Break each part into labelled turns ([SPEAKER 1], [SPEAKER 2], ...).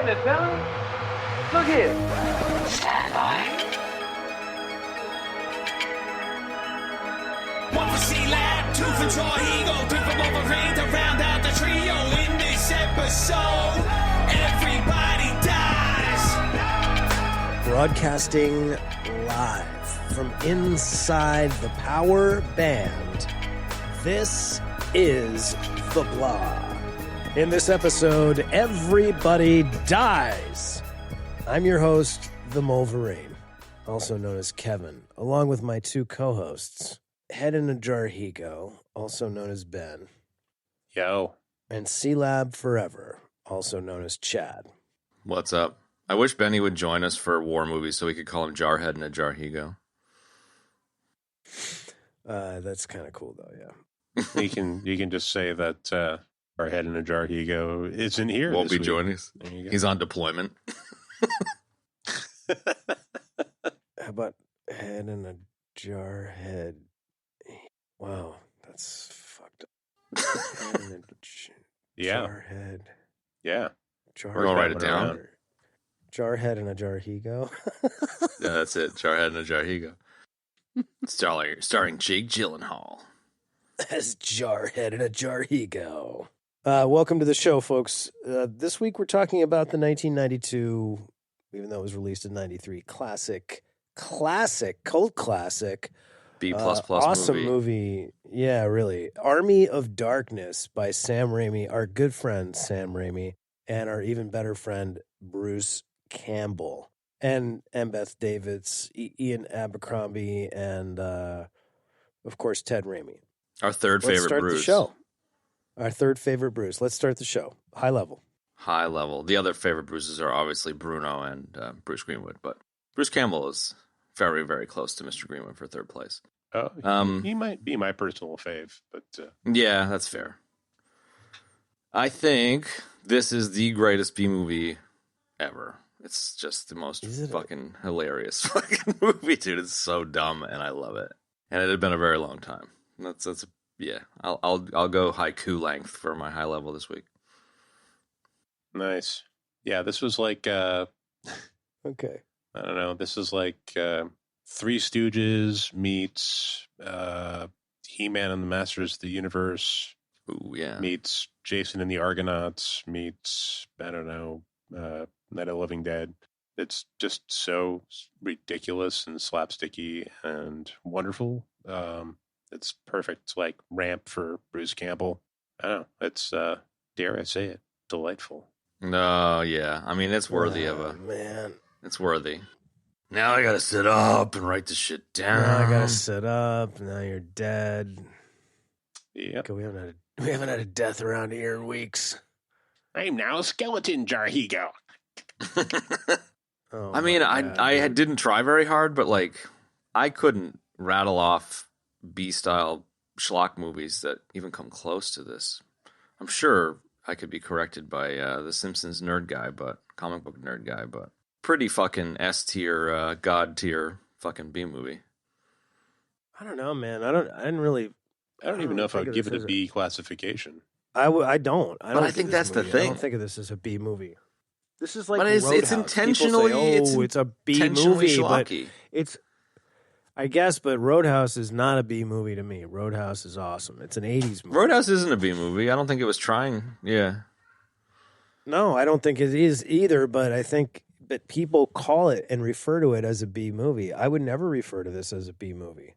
[SPEAKER 1] me, fella. Look here.
[SPEAKER 2] Stand by.
[SPEAKER 3] One for C-Lab, two for Troy Eagle, three for Wolverine to round out the trio. In this episode, everybody dies.
[SPEAKER 4] Broadcasting live from inside the Power Band, this is The Blah. In this episode, everybody dies. I'm your host, the Wolverine, also known as Kevin, along with my two co-hosts, Head in a Jar Higo, also known as Ben.
[SPEAKER 5] Yo.
[SPEAKER 4] And C-Lab Forever, also known as Chad.
[SPEAKER 6] What's up? I wish Benny would join us for war movies so we could call him Jarhead in a Jar Higo.
[SPEAKER 4] That's kind of cool, though, yeah.
[SPEAKER 5] You can just say that our Head in a Jar Higo isn't here.
[SPEAKER 6] Won't be
[SPEAKER 5] week.
[SPEAKER 6] joining us. He's on deployment.
[SPEAKER 4] How about Head in a Jar Head? Wow, that's fucked up. Head in a Jar Head.
[SPEAKER 5] Yeah.
[SPEAKER 4] Jar
[SPEAKER 6] We're gonna write it down.
[SPEAKER 4] Jar Head in a Jar Higo.
[SPEAKER 6] Yeah, that's it. Jarhead in a Jar Higo. Starring Jake Gyllenhaal.
[SPEAKER 4] As Jarhead in a Jar Higo. Welcome to the show, folks. This week we're talking about the 1992, even though it was released in 93, cult classic.
[SPEAKER 6] B++
[SPEAKER 4] awesome movie. Yeah, really. Army of Darkness by Sam Raimi, our good friend Sam Raimi, and our even better friend Bruce Campbell, and Embeth Davidtz, Ian Abercrombie, and of course Ted Raimi.
[SPEAKER 6] Our third favorite
[SPEAKER 4] Let's start
[SPEAKER 6] Bruce.
[SPEAKER 4] the show. Our third favorite Bruce. Let's start the show. High level.
[SPEAKER 6] High level. The other favorite Bruces are obviously Bruno and Bruce Greenwood, but Bruce Campbell is very, very close to Mr. Greenwood for third place.
[SPEAKER 5] Oh, he might be my personal fave, but
[SPEAKER 6] yeah, that's fair. I think this is the greatest B movie ever. It's just the most fucking hilarious fucking movie, dude. It's so dumb, and I love it. And it had been a very long time. That's yeah. I'll go haiku length for my high level this week.
[SPEAKER 5] nice. Yeah, this was like
[SPEAKER 4] Okay.
[SPEAKER 5] I don't know. This is like Three Stooges meets He-Man and the Masters of the Universe.
[SPEAKER 6] Ooh, yeah.
[SPEAKER 5] Meets Jason and the Argonauts. Meets I don't know Night of the Living Dead. It's just so ridiculous and slapsticky and wonderful. It's perfect, like ramp for Bruce Campbell. I don't know. It's dare I say it, delightful.
[SPEAKER 6] No, yeah. I mean, it's worthy of a
[SPEAKER 4] man.
[SPEAKER 6] It's worthy. Now I gotta sit up and write this shit down.
[SPEAKER 4] Now I gotta sit up. Now you're dead.
[SPEAKER 5] Yep.
[SPEAKER 4] We haven't had a death around here in weeks.
[SPEAKER 5] I'm now a skeleton Jar Higo.
[SPEAKER 4] Oh,
[SPEAKER 6] I mean, I didn't try very hard, but like, I couldn't rattle off B-style schlock movies that even come close to this. I'm sure I could be corrected by the Simpsons comic book nerd guy, but pretty fucking S-tier, God tier fucking B movie.
[SPEAKER 4] I don't know, man. I don't
[SPEAKER 5] even know if I'd give it a B classification.
[SPEAKER 4] I don't.
[SPEAKER 6] But I think that's the thing.
[SPEAKER 4] I don't think of this as a B movie. This is like
[SPEAKER 6] but it's
[SPEAKER 4] Roadhouse.
[SPEAKER 6] intentionally.
[SPEAKER 4] People say, it's a B movie, but it's. I guess, but Roadhouse is not a B movie to me. Roadhouse is awesome. It's an 80s movie.
[SPEAKER 6] Roadhouse isn't a B movie. I don't think it was trying. Yeah.
[SPEAKER 4] No, I don't think it is either, but I think that people call it and refer to it as a B movie. I would never refer to this as a B movie.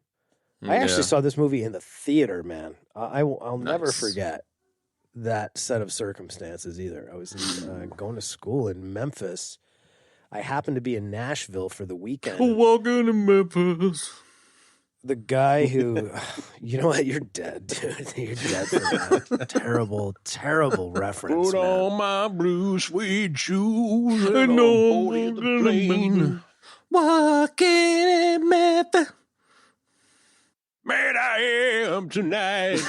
[SPEAKER 4] I actually saw this movie in the theater, man. I'll never forget that set of circumstances either. I was going to school in Memphis. I happened to be in Nashville for the weekend.
[SPEAKER 6] Welcome to Memphis.
[SPEAKER 4] The guy who, you know what? You're dead, dude. You're dead for that. Terrible, terrible reference.
[SPEAKER 5] Put
[SPEAKER 4] man.
[SPEAKER 5] on my blue suede shoes and
[SPEAKER 6] I
[SPEAKER 5] I'm
[SPEAKER 6] know
[SPEAKER 5] boarding the plane.
[SPEAKER 6] Walking in Memphis.
[SPEAKER 5] Man, I am tonight.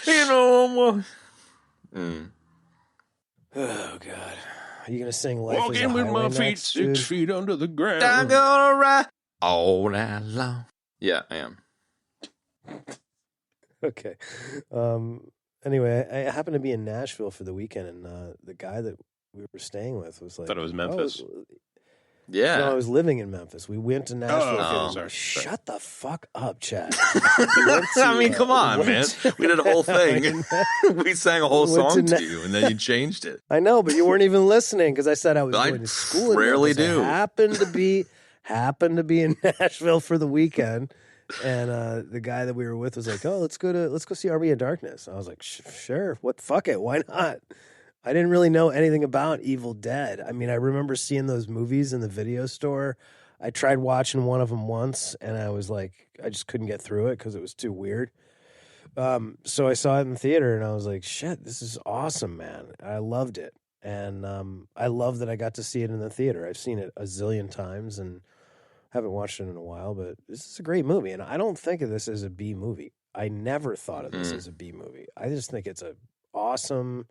[SPEAKER 6] You know,
[SPEAKER 4] Oh, God. Are you going to sing Life is a
[SPEAKER 5] Walking with
[SPEAKER 4] Highway
[SPEAKER 5] my feet
[SPEAKER 4] next, dude?
[SPEAKER 5] 6 feet under the ground.
[SPEAKER 6] I'm gonna ride all night long. Yeah, I am.
[SPEAKER 4] Okay. Anyway, I happened to be in Nashville for the weekend, and the guy that we were staying with was like,
[SPEAKER 5] Thought it was Memphis.
[SPEAKER 6] Yeah.
[SPEAKER 4] No, I was living in Memphis. We went to Nashville.
[SPEAKER 5] okay, sorry.
[SPEAKER 4] Shut the fuck up, Chad.
[SPEAKER 6] I mean, come on, man. We did a whole thing. We sang a whole song to you, and then you changed it.
[SPEAKER 4] I know, but you weren't even listening because I said I was going to school.
[SPEAKER 6] Rarely
[SPEAKER 4] in Memphis.
[SPEAKER 6] do.
[SPEAKER 4] I happened to be in Nashville for the weekend, and the guy that we were with was like, "Oh, let's go see Army of Darkness." I was like, "Sure, fuck it, why not?" I didn't really know anything about Evil Dead. I mean, I remember seeing those movies in the video store. I tried watching one of them once, and I was like, I just couldn't get through it because it was too weird. So I saw it in the theater, and I was like, shit, this is awesome, man. I loved it. And I love that I got to see it in the theater. I've seen it a zillion times, and haven't watched it in a while, but this is a great movie. And I don't think of this as a B movie. I never thought of this as a B movie. I just think it's a awesome...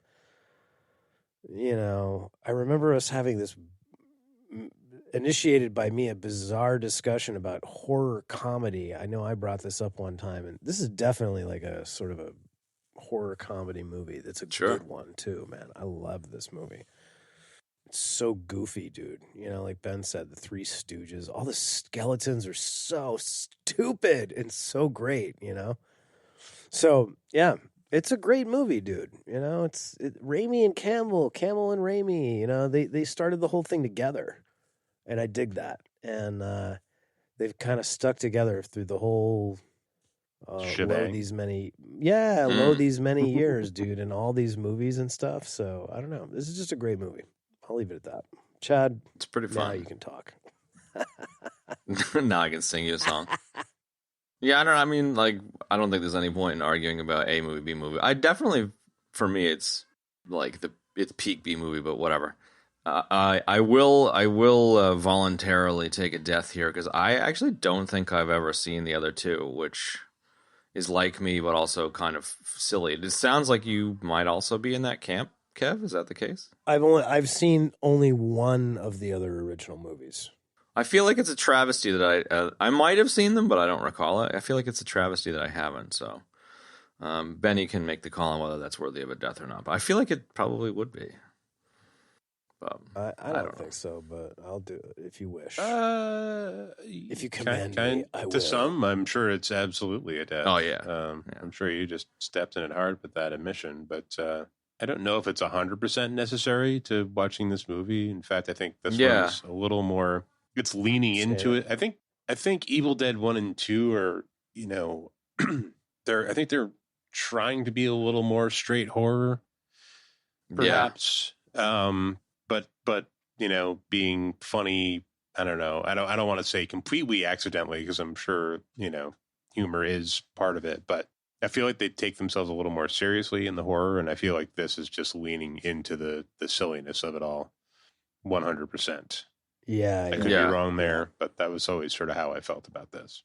[SPEAKER 4] You know, I remember us having this initiated by me, a bizarre discussion about horror comedy. I know I brought this up one time, and this is definitely like a sort of a horror comedy movie. That's a good one too, man. I love this movie. It's so goofy, dude. You know, like Ben said, the Three Stooges, all the skeletons are so stupid and so great, you know? So, yeah. It's a great movie, dude. You know, Raimi and Campbell and Raimi, you know, they started the whole thing together. And I dig that. And they've kind of stuck together through the whole low these many years, dude, and all these movies and stuff. So, I don't know. This is just a great movie. I'll leave it at that. Chad,
[SPEAKER 6] it's pretty fun.
[SPEAKER 4] Now you can talk.
[SPEAKER 6] Now I can sing you a song. Yeah, I don't think there's any point in arguing about A movie, B movie. I definitely, for me, it's like it's peak B movie, but whatever. I will voluntarily take a death here because I actually don't think I've ever seen the other two, which is like me, but also kind of silly. It sounds like you might also be in that camp, Kev. Is that the case?
[SPEAKER 4] I've seen only one of the other original movies.
[SPEAKER 6] I feel like it's a travesty that I might have seen them, but I don't recall it. I feel like it's a travesty that I haven't. So Benny can make the call on whether that's worthy of a death or not. But I feel like it probably would be. But
[SPEAKER 4] I don't think so, but I'll do it if you wish. If you command me, I will.
[SPEAKER 5] To some, I'm sure it's absolutely a death.
[SPEAKER 6] Oh, yeah.
[SPEAKER 5] I'm sure you just stepped in it hard with that admission, but I don't know if it's 100% necessary to watching this movie. In fact, I think this one's a little more... It's leaning into it. I think Evil Dead 1 and 2 are, you know, they're trying to be a little more straight horror, perhaps. Yeah. But you know, being funny, I don't know. I don't want to say completely accidentally because I'm sure, you know, humor is part of it, but I feel like they take themselves a little more seriously in the horror, and I feel like this is just leaning into the silliness of it all 100%.
[SPEAKER 4] Yeah,
[SPEAKER 5] I could be wrong there, but that was always sort of how I felt about this.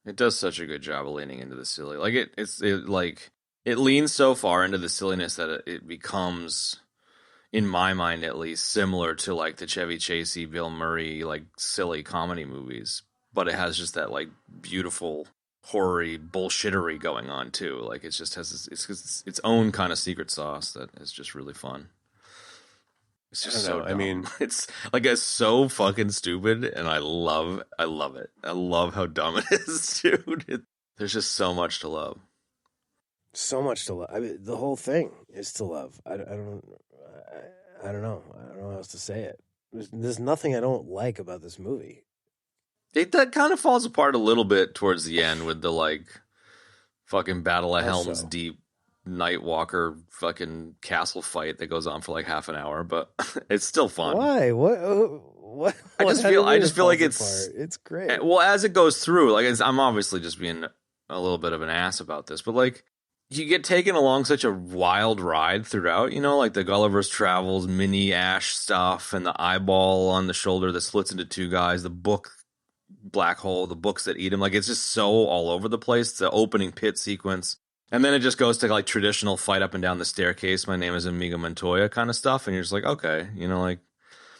[SPEAKER 6] It does such a good job of leaning into the silly. Like it leans so far into the silliness that it becomes, in my mind at least, similar to like the Chevy Chasey, Bill Murray, like silly comedy movies. But it has just that like beautiful horror-y bullshittery going on too. Like it just has its own kind of secret sauce that is just really fun. It's just so dumb. I mean, it's like it's so fucking stupid, and I love it. I love how dumb it is, dude. There's just so much to love.
[SPEAKER 4] So much to love. I mean, the whole thing is to love. I don't know. I don't know how else to say it. There's nothing I don't like about this movie.
[SPEAKER 6] That kind of falls apart a little bit towards the end with the like fucking Battle of Helm's Deep Nightwalker fucking castle fight that goes on for like half an hour, but it's still fun.
[SPEAKER 4] Why? What?
[SPEAKER 6] I just feel like
[SPEAKER 4] it's great.
[SPEAKER 6] Well, as it goes through, like I'm obviously just being a little bit of an ass about this, but like you get taken along such a wild ride throughout, you know, like the Gulliver's Travels mini Ash stuff and the eyeball on the shoulder that splits into two guys, the book black hole, the books that eat him. Like it's just so all over the place. The opening pit sequence. And then it just goes to like traditional fight up and down the staircase. My name is Inigo Montoya kind of stuff. And you're just like, okay, you know, like,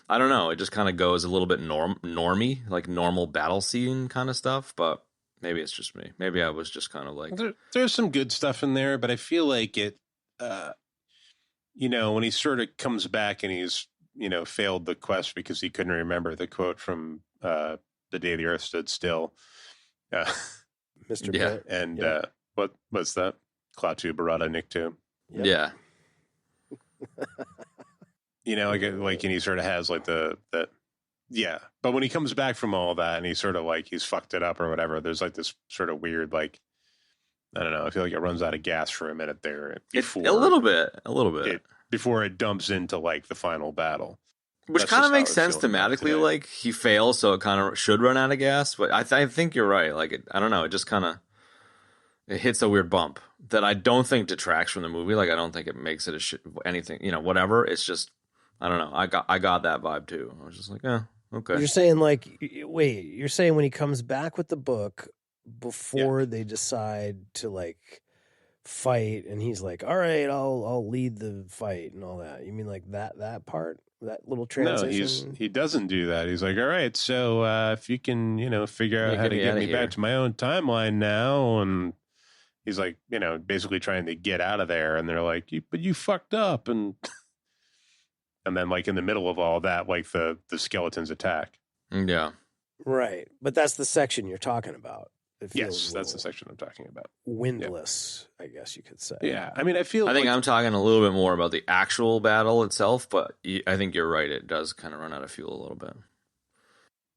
[SPEAKER 6] I don't know. It just kind of goes a little bit normy, like normal battle scene kind of stuff. But Maybe it's just me. Maybe I was just kind of like...
[SPEAKER 5] There's some good stuff in there, but I feel like it, when he sort of comes back and he's, failed the quest because he couldn't remember the quote from The Day the Earth Stood Still.
[SPEAKER 4] Mr.
[SPEAKER 6] Yeah.
[SPEAKER 4] Pitt.
[SPEAKER 5] And what's that? Klaatu Barada Nick 2.
[SPEAKER 4] Yep.
[SPEAKER 6] Yeah.
[SPEAKER 5] And he sort of has like yeah. But when he comes back from all that and he's sort of like, he's fucked it up or whatever, there's like this sort of weird, like, I don't know. I feel like it runs out of gas for a minute there.
[SPEAKER 6] A little bit.
[SPEAKER 5] Before it dumps into like the final battle.
[SPEAKER 6] Which
[SPEAKER 5] That's
[SPEAKER 6] kind of
[SPEAKER 5] just how
[SPEAKER 6] makes
[SPEAKER 5] I
[SPEAKER 6] sense
[SPEAKER 5] was feeling about it
[SPEAKER 6] thematically.
[SPEAKER 5] today.
[SPEAKER 6] Like he fails, so it kind of should run out of gas. But I think you're right. Like I don't know. It just kind of it hits a weird bump that I don't think detracts from the movie. Like I don't think it makes it anything. Whatever. It's just I don't know. I got that vibe too. I was just like, okay.
[SPEAKER 4] You're saying you're saying when he comes back with the book before they decide to like fight, and he's like, all right, I'll lead the fight and all that. You mean like that part? That little transition?
[SPEAKER 5] No, he doesn't do that. He's like, all right, so if you can, figure out how to get me back to my own timeline now. And he's like, basically trying to get out of there. And they're like, but you fucked up. And then like in the middle of all that, like the skeletons attack.
[SPEAKER 6] Yeah.
[SPEAKER 4] Right. But that's the section you're talking about. It feels
[SPEAKER 5] Yes, that's the section I'm talking about.
[SPEAKER 4] Windless, I guess you could say.
[SPEAKER 5] Yeah. I mean, I think
[SPEAKER 6] I'm talking a little bit more about the actual battle itself, but I think you're right. It does kind of run out of fuel a little bit.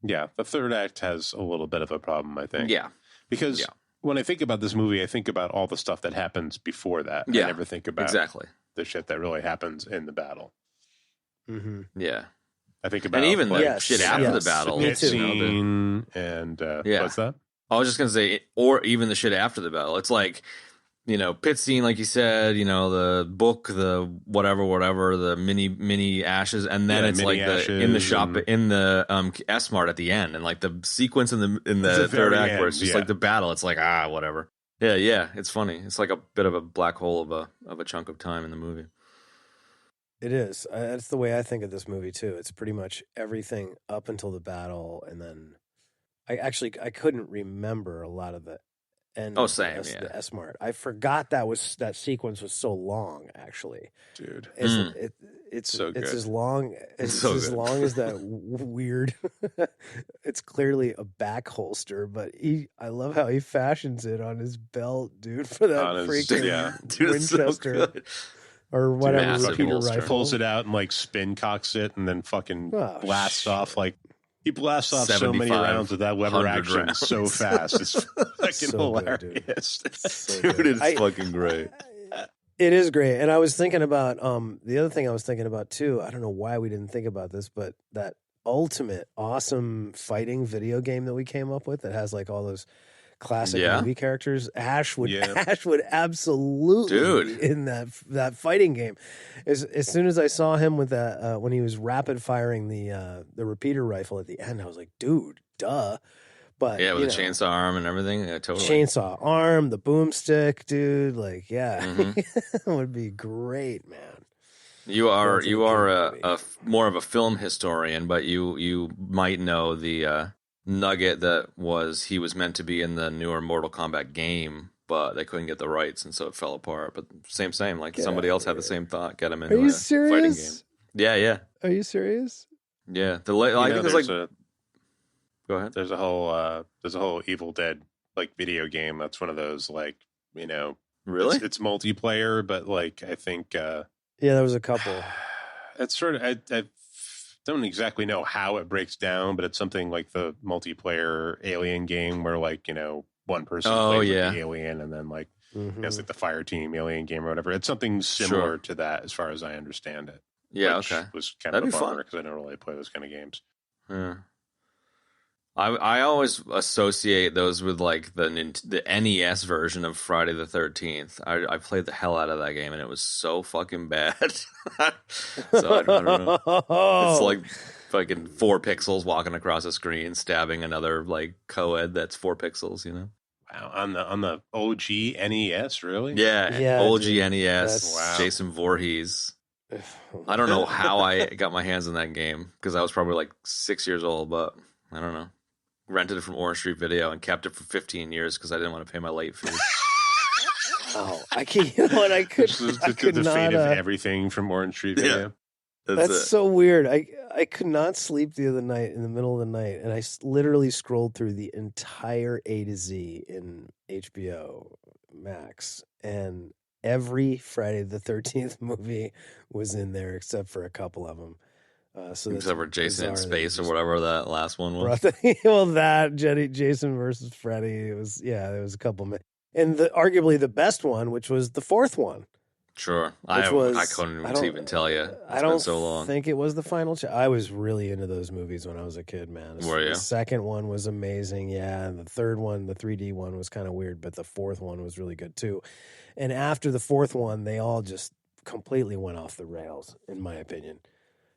[SPEAKER 5] Yeah. The third act has a little bit of a problem, I think.
[SPEAKER 6] Yeah.
[SPEAKER 5] Because when I think about this movie, I think about all the stuff that happens before that.
[SPEAKER 6] Yeah.
[SPEAKER 5] I never think about the shit that really happens in the battle.
[SPEAKER 4] Mm-hmm.
[SPEAKER 6] Yeah.
[SPEAKER 5] I think about
[SPEAKER 6] and even the shit after the battle.
[SPEAKER 5] The scene and what's that?
[SPEAKER 6] I was just going to say, or even the shit after the battle. It's like, pit scene, like you said, the book, the whatever, the mini ashes. And then it's like in the shop, in the S-Mart at the end. And like the sequence in the third act where it's just like the battle. It's like, whatever. Yeah. It's funny. It's like a bit of a black hole of a chunk of time in the movie.
[SPEAKER 4] It is. That's the way I think of this movie too. It's pretty much everything up until the battle, and then I couldn't remember a lot of the end. The S-Mart. I forgot that sequence was so long. Actually,
[SPEAKER 5] dude,
[SPEAKER 4] it's
[SPEAKER 5] so good.
[SPEAKER 4] It's as long as long as that weird. It's clearly a back holster, but I love how he fashions it on his belt, dude, for that freaking Winchester.
[SPEAKER 6] So
[SPEAKER 4] or whatever repeater
[SPEAKER 5] rifle.
[SPEAKER 4] rifle.
[SPEAKER 5] Pulls it out and like spin cocks it and then fucking blasts off like he blasts off so many rounds with that lever action rounds. So fast. It's fucking hilarious.
[SPEAKER 6] Dude, it's fucking great.
[SPEAKER 4] It is great. And I was thinking about the other thing I was thinking about too. I don't know why we didn't think about this, but that ultimate awesome fighting video game that we came up with that has like all those classic movie characters. Ash would absolutely be in that fighting game. As soon as I saw him with that when he was rapid firing the repeater rifle at the end, I was like, dude, duh. But
[SPEAKER 6] with the chainsaw arm and everything, totally.
[SPEAKER 4] Chainsaw arm, the boomstick, dude. Like, it would be great, man.
[SPEAKER 6] You are a more of a film historian, but you might know the nugget that he was meant to be in the newer Mortal Kombat game, but they couldn't get the rights, and so it fell apart. But same. Like somebody else had the same thought. Get him into a fighting game. Yeah.
[SPEAKER 4] Are you serious?
[SPEAKER 6] Yeah. I think it's like. Go ahead.
[SPEAKER 5] There's a whole Evil Dead like video game. That's one of those like
[SPEAKER 6] really
[SPEAKER 5] it's multiplayer, but like I think
[SPEAKER 4] there was a couple.
[SPEAKER 5] It's sort of I don't exactly know how it breaks down, but it's something like the multiplayer Alien game where like one person plays with the alien, and then like it's like the fire team Alien game or whatever. It's something similar to that as far as I understand it.
[SPEAKER 6] Yeah,
[SPEAKER 5] which was kind of a bummer because I don't really play those kind of games.
[SPEAKER 6] Yeah. I always associate those with like the NES version of Friday the 13th. I played the hell out of that game and it was so fucking bad. So I don't know. It's like fucking 4 pixels walking across a screen, stabbing another like co-ed that's 4 pixels.
[SPEAKER 5] Wow, on the OG NES, really?
[SPEAKER 6] Yeah, OG
[SPEAKER 4] dude,
[SPEAKER 6] NES. Wow. Jason Voorhees. I don't know how I got my hands on that game because I was probably like 6 years old, but I don't know. rented it from Orange Street Video and kept it for 15 years because I didn't want to pay my late fee.
[SPEAKER 4] Oh, I can't. You know what? I could
[SPEAKER 5] the
[SPEAKER 4] not.
[SPEAKER 5] fate of everything from Orange Street Video.
[SPEAKER 4] That's so weird. I could not sleep the other night in the middle of the night, and I literally scrolled through the entire A to Z in HBO Max, and every Friday the 13th movie was in there except for a couple of them.
[SPEAKER 6] Except for Jason in Space or whatever that last one was.
[SPEAKER 4] Jason versus Freddy. It was there was a couple, and arguably the best one, which was the fourth one.
[SPEAKER 6] Sure, I couldn't even tell you. It's been so long.
[SPEAKER 4] Think it was the final. I was really into those movies when I was a kid, man.
[SPEAKER 6] Were you?
[SPEAKER 4] The second one was amazing, yeah, and the third one, the 3D one, was kind of weird, but the fourth one was really good too. And after the fourth one, they all just completely went off the rails, in my opinion.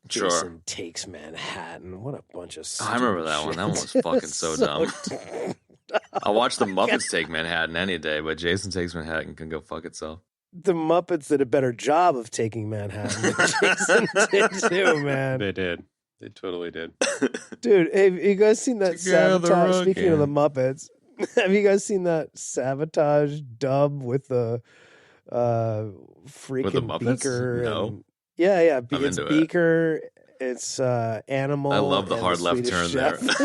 [SPEAKER 6] Sure.
[SPEAKER 4] Jason Takes Manhattan. What a bunch of
[SPEAKER 6] I remember that one. That one was fucking so dumb. I'll watch the Muppets Take Manhattan any day, but Jason Takes Manhattan can go fuck itself.
[SPEAKER 4] The Muppets did a better job of taking Manhattan than Jason did too, man.
[SPEAKER 5] They did. They totally did.
[SPEAKER 4] Dude, have you guys seen that sabotage? Speaking of the Muppets, have you guys seen that sabotage dub with the freaking
[SPEAKER 6] with the Muppets?
[SPEAKER 4] Beaker?
[SPEAKER 6] No.
[SPEAKER 4] Yeah.
[SPEAKER 6] I'm
[SPEAKER 4] It's
[SPEAKER 6] into
[SPEAKER 4] Beaker. It's Animal.
[SPEAKER 6] I love the hard left
[SPEAKER 4] Swedish
[SPEAKER 6] turn
[SPEAKER 4] Chef.
[SPEAKER 6] there.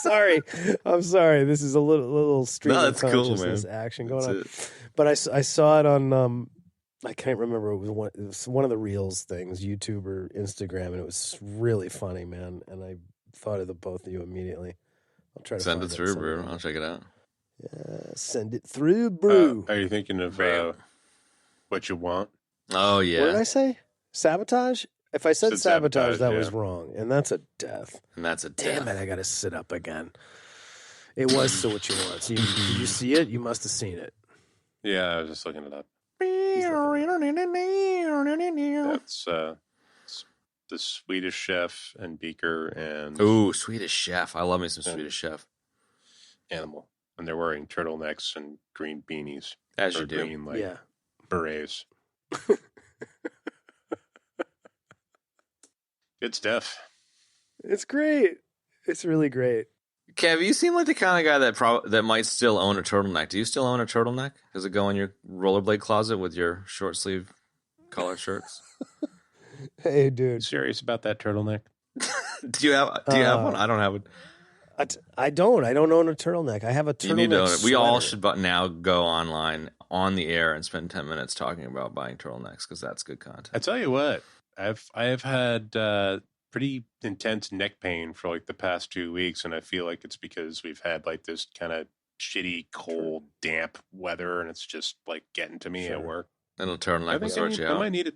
[SPEAKER 4] Sorry. I'm sorry. This is a little stream of
[SPEAKER 6] cool,
[SPEAKER 4] consciousness
[SPEAKER 6] man.
[SPEAKER 4] action going
[SPEAKER 6] That's
[SPEAKER 4] on. But I saw it on I can't remember. It was one of the Reels things, YouTube or Instagram, and it was really funny, man. And I thought of the both of you immediately. I'll try to
[SPEAKER 6] send
[SPEAKER 4] find
[SPEAKER 6] it through, bro. I'll check it out.
[SPEAKER 4] Yeah, send it through, bro.
[SPEAKER 5] Are you thinking of What You Want?
[SPEAKER 6] Oh yeah.
[SPEAKER 4] What did I say? Sabotage? If I said sabotage, that was
[SPEAKER 5] yeah.
[SPEAKER 4] wrong, and that's a death.
[SPEAKER 6] And that's a
[SPEAKER 4] Damn
[SPEAKER 6] death.
[SPEAKER 4] it! I got to sit up again. It was So What You Want. So did you see it? You must have seen it.
[SPEAKER 5] Yeah, I was just looking it up. That's the Swedish Chef and Beaker and
[SPEAKER 6] Ooh, Swedish Chef. I love me some Swedish Chef.
[SPEAKER 5] Animal. And they're wearing turtlenecks and green beanies.
[SPEAKER 6] As
[SPEAKER 5] or
[SPEAKER 6] you do.
[SPEAKER 5] green, like,
[SPEAKER 4] Yeah.
[SPEAKER 5] berets. Good stuff.
[SPEAKER 4] It's great. It's really great.
[SPEAKER 6] Kev, you seem like the kind of guy that might still own a turtleneck. Do you still own a turtleneck? Does it go in your rollerblade closet with your short sleeve collared shirts?
[SPEAKER 4] Hey, dude.
[SPEAKER 5] Serious about that turtleneck?
[SPEAKER 6] Do you have one? I don't have it.
[SPEAKER 4] I don't own a turtleneck. I have a turtleneck.
[SPEAKER 6] You need to own it. We all
[SPEAKER 4] sweater.
[SPEAKER 6] should now go online on the air and spend 10 minutes talking about buying turtlenecks because that's good content.
[SPEAKER 5] I tell you what, I have had pretty intense neck pain for like the past 2 weeks, and I feel like it's because we've had like this kind of shitty, cold, damp weather, and it's just like getting to me at work.
[SPEAKER 6] And a turtleneck will sort you
[SPEAKER 5] I
[SPEAKER 6] out.
[SPEAKER 5] might need a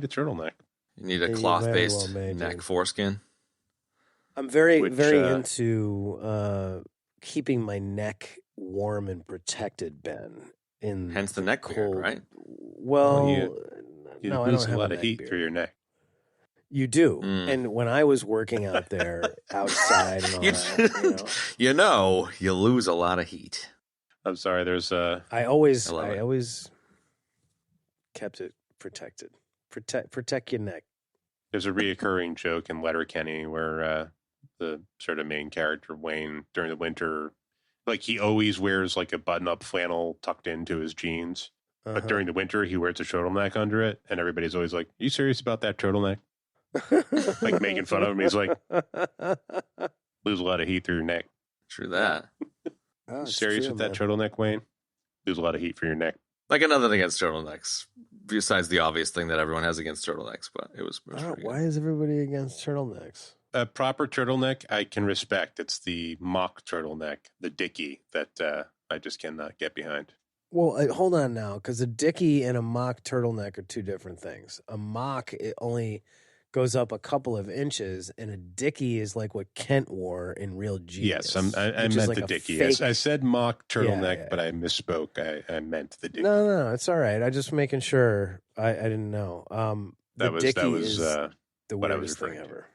[SPEAKER 5] turtleneck.
[SPEAKER 6] You need a
[SPEAKER 4] Yeah,
[SPEAKER 6] cloth-based
[SPEAKER 4] you very well may,
[SPEAKER 6] neck
[SPEAKER 4] dude.
[SPEAKER 6] foreskin.
[SPEAKER 4] I'm very
[SPEAKER 5] Which,
[SPEAKER 4] into keeping my neck warm and protected, Ben.
[SPEAKER 6] Hence the neck beard,
[SPEAKER 4] cold.
[SPEAKER 6] right?
[SPEAKER 4] Well,
[SPEAKER 5] You
[SPEAKER 4] no, I
[SPEAKER 5] lose
[SPEAKER 4] don't
[SPEAKER 5] a
[SPEAKER 4] have
[SPEAKER 5] lot of
[SPEAKER 4] neck
[SPEAKER 5] heat
[SPEAKER 4] beard.
[SPEAKER 5] through your neck.
[SPEAKER 4] You do.
[SPEAKER 6] Mm.
[SPEAKER 4] And when I was working out there outside and all that,
[SPEAKER 6] You lose a lot of heat.
[SPEAKER 5] I'm sorry. There's
[SPEAKER 4] I always
[SPEAKER 6] I love it.
[SPEAKER 4] kept it protected. Protect your neck.
[SPEAKER 5] There's a reoccurring joke in Letterkenny where the sort of main character, Wayne, during the winter, like he always wears like a button-up flannel tucked into his jeans.
[SPEAKER 4] Uh-huh.
[SPEAKER 5] But during the winter, he wears a turtleneck under it. And everybody's always like, "Are you serious about that turtleneck?" Like making fun of him. He's like, lose a lot of heat through your neck.
[SPEAKER 6] True that.
[SPEAKER 4] Oh, it's
[SPEAKER 5] Serious
[SPEAKER 4] true,
[SPEAKER 5] with that
[SPEAKER 4] man.
[SPEAKER 5] turtleneck, Wayne? Lose a lot of heat for your neck.
[SPEAKER 6] Like another thing against turtlenecks, besides the obvious thing that everyone has against turtlenecks, but it was
[SPEAKER 4] I don't
[SPEAKER 6] pretty
[SPEAKER 4] know,
[SPEAKER 6] good.
[SPEAKER 4] why is everybody against turtlenecks?
[SPEAKER 5] A proper turtleneck I can respect. It's the mock turtleneck, the Dickie, that I just cannot get behind.
[SPEAKER 4] Well, hold on now, because a Dickie and a mock turtleneck are two different things. A mock, it only goes up a couple of inches, and a Dickie is like what Kent wore in Real Genius.
[SPEAKER 5] Yes, I
[SPEAKER 4] which is
[SPEAKER 5] meant
[SPEAKER 4] like
[SPEAKER 5] the
[SPEAKER 4] a
[SPEAKER 5] Dickie.
[SPEAKER 4] fake-
[SPEAKER 5] I said mock turtleneck,
[SPEAKER 4] yeah.
[SPEAKER 5] but I misspoke. I meant the Dickie.
[SPEAKER 4] No, it's all right. I just making sure. I didn't know. The
[SPEAKER 5] that
[SPEAKER 4] Dickie
[SPEAKER 5] was
[SPEAKER 4] is the
[SPEAKER 5] what I was
[SPEAKER 4] weirdest thing
[SPEAKER 5] referring to.
[SPEAKER 4] ever.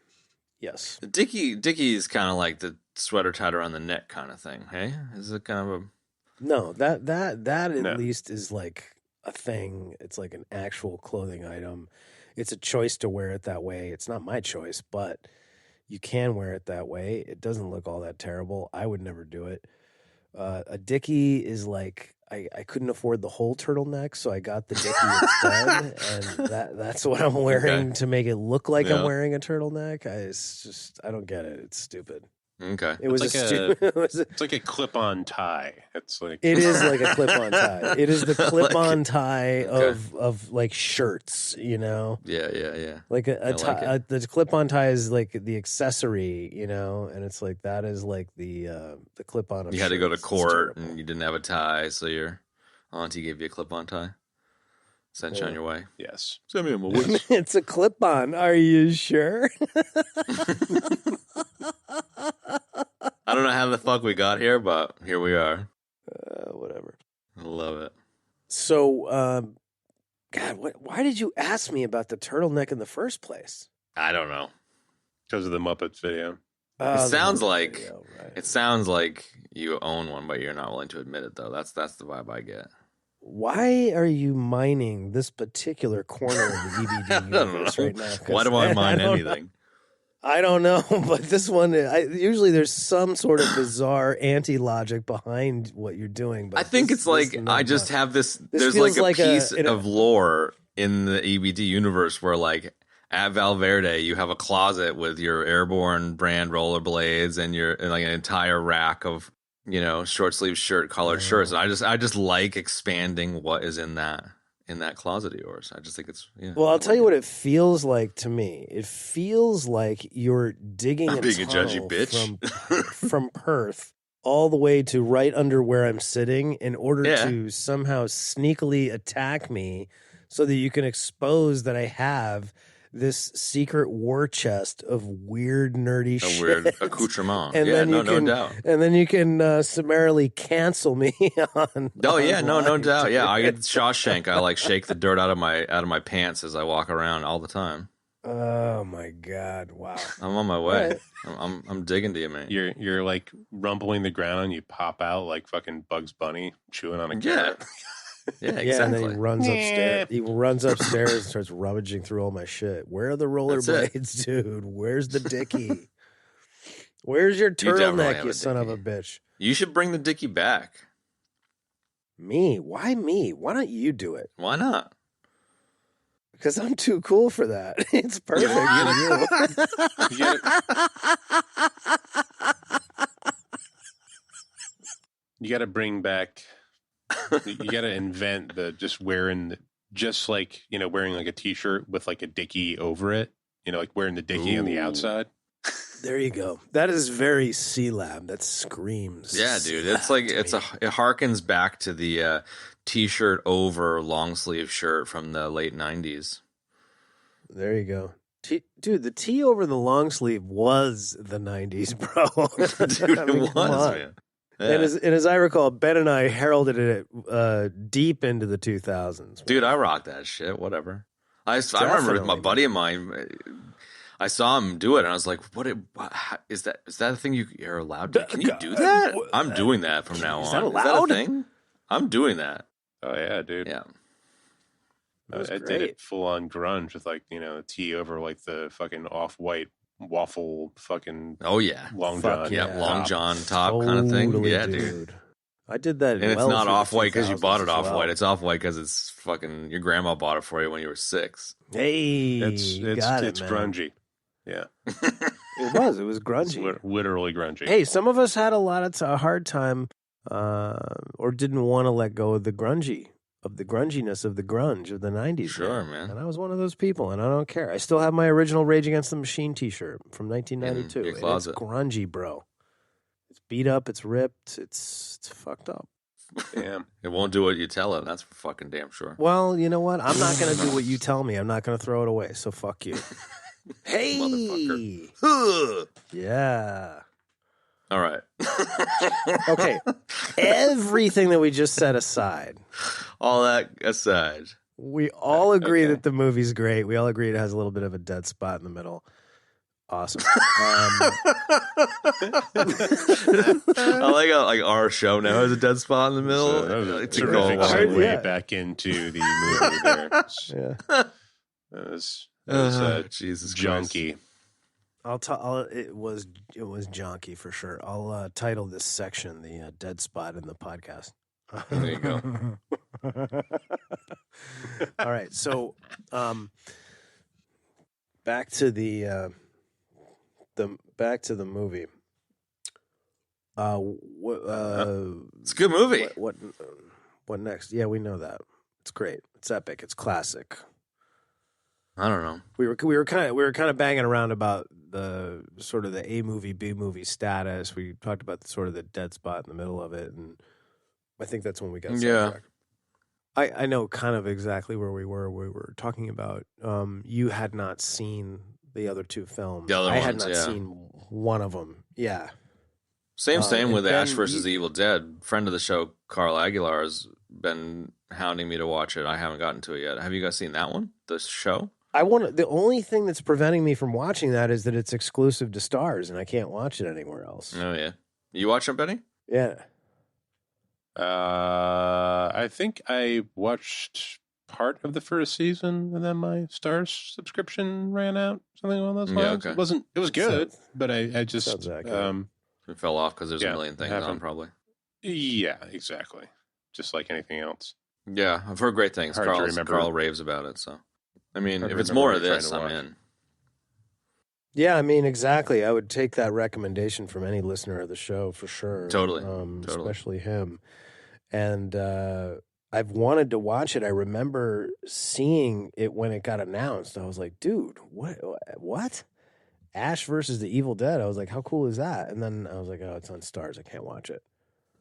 [SPEAKER 4] Yes.
[SPEAKER 6] The Dickie is kind of like the sweater tied around the neck kind of thing. Hey, is it kind of a
[SPEAKER 4] No, that at
[SPEAKER 5] No.
[SPEAKER 4] least is like a thing. It's like an actual clothing item. It's a choice to wear it that way. It's not my choice, but You can wear it that way. It doesn't look all that terrible. I would never do it. A Dickie is like, I couldn't afford the whole turtleneck, so I got the Dickie instead, and that's what I'm wearing to make it look like I'm wearing a turtleneck. I don't get it. It's stupid.
[SPEAKER 6] Okay.
[SPEAKER 4] It was
[SPEAKER 5] it's like a clip-on tie. It
[SPEAKER 4] is like a clip-on tie. It is the clip-on tie of like shirts, you know.
[SPEAKER 6] Yeah.
[SPEAKER 4] Like the clip-on tie is like the accessory, you know, and it's like that is like the clip-on. Of
[SPEAKER 6] you had to go to court and you didn't have a tie, so your auntie gave you a clip-on tie. Sent you on your way.
[SPEAKER 5] Yes.
[SPEAKER 6] Send me a woods.
[SPEAKER 4] It's a clip-on. Are you sure?
[SPEAKER 6] I don't know how the fuck we got here, but here we are.
[SPEAKER 4] Whatever.
[SPEAKER 6] I love it.
[SPEAKER 4] So, God, why did you ask me about the turtleneck in the first place?
[SPEAKER 6] I don't know.
[SPEAKER 5] Because of the Muppets video.
[SPEAKER 6] It sounds like it sounds like you own one, but you're not willing to admit it, though. That's the vibe I get.
[SPEAKER 4] Why are you mining this particular corner of the EBD universe right now?
[SPEAKER 6] Why do I mine anything?
[SPEAKER 4] I don't know, but this one, usually there's some sort of bizarre anti-logic behind what you're doing. But
[SPEAKER 6] I think it's like I just have this there's like a piece of lore in the EBD universe where like at Verde you have a closet with your Airborne brand rollerblades and like an entire rack of, you know, short sleeve shirt collared shirts. And I just like expanding what is in that closet of yours. I just think it's
[SPEAKER 4] Well, I'll tell you what it feels like to me. It feels like you're digging a
[SPEAKER 6] being a
[SPEAKER 4] tunnel
[SPEAKER 6] judgy bitch
[SPEAKER 4] from Perth all the way to right under where I'm sitting in order to somehow sneakily attack me so that you can expose that I have this secret war chest of weird, nerdy shit.
[SPEAKER 6] Weird accoutrement.
[SPEAKER 4] And then no doubt. And then you can summarily cancel me on.
[SPEAKER 6] Oh yeah, no doubt. Yeah, I get Shawshank. I like shake the dirt out of my pants as I walk around all the time.
[SPEAKER 4] Oh my God! Wow.
[SPEAKER 6] I'm on my way. Right. I'm digging to you, man.
[SPEAKER 5] You're like rumpling the ground and you pop out like fucking Bugs Bunny chewing on a carrot.
[SPEAKER 6] Yeah, exactly.
[SPEAKER 4] Yeah, and then he runs upstairs. He runs upstairs and starts rummaging through all my shit. Where are the rollerblades, dude? Where's the Dickie? Where's your turtleneck, you son of a bitch?
[SPEAKER 6] You should bring the Dickie back.
[SPEAKER 4] Me? Why me? Why don't you do it?
[SPEAKER 6] Why not?
[SPEAKER 4] Because I'm too cool for that. It's perfect for you.
[SPEAKER 5] You got to bring back. You got to invent wearing like a t-shirt with like a Dickie over it. You know, like wearing the Dickie on the outside.
[SPEAKER 4] There you go. That is very C-Lab. That screams.
[SPEAKER 6] Yeah, dude. It's like it harkens back to the t-shirt over long sleeve shirt from the late 90s.
[SPEAKER 4] There you go. Dude, the T over the long sleeve was the 90s, bro.
[SPEAKER 6] Dude, it was, man. Yeah.
[SPEAKER 4] And as I recall, Ben and I heralded it deep into the 2000s.
[SPEAKER 6] Dude, I rocked that shit. Whatever. I remember with my buddy of mine, I saw him do it, and I was like, "What is that? Is that a thing you're allowed to? Can you do that? I'm doing that from now on.
[SPEAKER 4] Is that allowed?
[SPEAKER 6] Is that a thing? I'm doing that.
[SPEAKER 5] Oh yeah, dude.
[SPEAKER 6] Yeah.
[SPEAKER 5] I did it full on grunge with like a T over like the fucking off-white waffle fucking long john
[SPEAKER 6] long john top kind of thing. Yeah, dude.
[SPEAKER 4] I did that,
[SPEAKER 6] and it's not off white because you bought it off white. It's off white because it's fucking your grandma bought it for you when you were 6.
[SPEAKER 4] Hey,
[SPEAKER 5] it's grungy. Yeah,
[SPEAKER 4] it was grungy.
[SPEAKER 5] It's literally grungy.
[SPEAKER 4] Hey, some of us had a hard time or didn't want to let go of the grunginess of the grunge of the 90s.
[SPEAKER 6] Sure, man.
[SPEAKER 4] And I was one of those people, and I don't care. I still have my original Rage Against the Machine t-shirt from 1992.
[SPEAKER 6] In your closet.
[SPEAKER 4] It's grungy, bro. It's beat up, it's ripped, it's fucked up.
[SPEAKER 5] Damn.
[SPEAKER 6] It won't do what you tell it. That's for fucking damn sure.
[SPEAKER 4] Well, you know what? I'm not going to do what you tell me. I'm not going to throw it away, so fuck you. Hey!
[SPEAKER 6] Motherfucker.
[SPEAKER 4] Yeah.
[SPEAKER 6] All right.
[SPEAKER 4] Okay. Everything that we just set aside.
[SPEAKER 6] All that aside.
[SPEAKER 4] We all agree that the movie's great. We all agree it has a little bit of a dead spot in the middle. Awesome.
[SPEAKER 6] I like how our show now has a dead spot in the middle.
[SPEAKER 5] So that was a terrific segue back into the movie there.
[SPEAKER 4] Yeah.
[SPEAKER 5] That was
[SPEAKER 6] Jesus
[SPEAKER 5] junky.
[SPEAKER 6] Christ.
[SPEAKER 4] It was jonky for sure. I'll title this section the dead spot in the podcast.
[SPEAKER 6] There you go.
[SPEAKER 4] All right, so back to the movie.
[SPEAKER 6] It's a good movie.
[SPEAKER 4] What next? Yeah, we know that. It's great. It's epic. It's classic.
[SPEAKER 6] I don't know.
[SPEAKER 4] We were kind of banging around about the sort of the A movie, B movie status. We talked about sort of the dead spot in the middle of it, and I think that's when we got sidetracked. I know kind of exactly where we were. We were talking about you had not seen the other two films.
[SPEAKER 6] The other
[SPEAKER 4] I
[SPEAKER 6] ones,
[SPEAKER 4] had not seen one of them. Yeah.
[SPEAKER 6] Same with
[SPEAKER 4] Ben,
[SPEAKER 6] Ash versus the Evil Dead. Friend of the show, Carl Aguilar, has been hounding me to watch it. I haven't gotten to it yet. Have you guys seen that one? The show?
[SPEAKER 4] The only thing that's preventing me from watching that is that it's exclusive to Stars, and I can't watch it anywhere else.
[SPEAKER 6] Oh yeah, you watch it, Benny?
[SPEAKER 4] Yeah.
[SPEAKER 5] I think I watched part of the first season, and then my Stars subscription ran out. Something along those lines.
[SPEAKER 6] Yeah, okay.
[SPEAKER 5] It was good, but I just
[SPEAKER 6] It fell off because there's a million things on, probably.
[SPEAKER 5] Yeah, exactly. Just like anything else.
[SPEAKER 6] Yeah, I've heard great things. Carl raves about it, so. I mean, if it's more of this, I'm in.
[SPEAKER 4] Yeah, I mean, exactly. I would take that recommendation from any listener of the show for sure.
[SPEAKER 6] Totally.
[SPEAKER 4] Especially him. And I've wanted to watch it. I remember seeing it when it got announced. I was like, dude, what? Ash versus the Evil Dead. I was like, how cool is that? And then I was like, oh, it's on Stars. I can't watch it.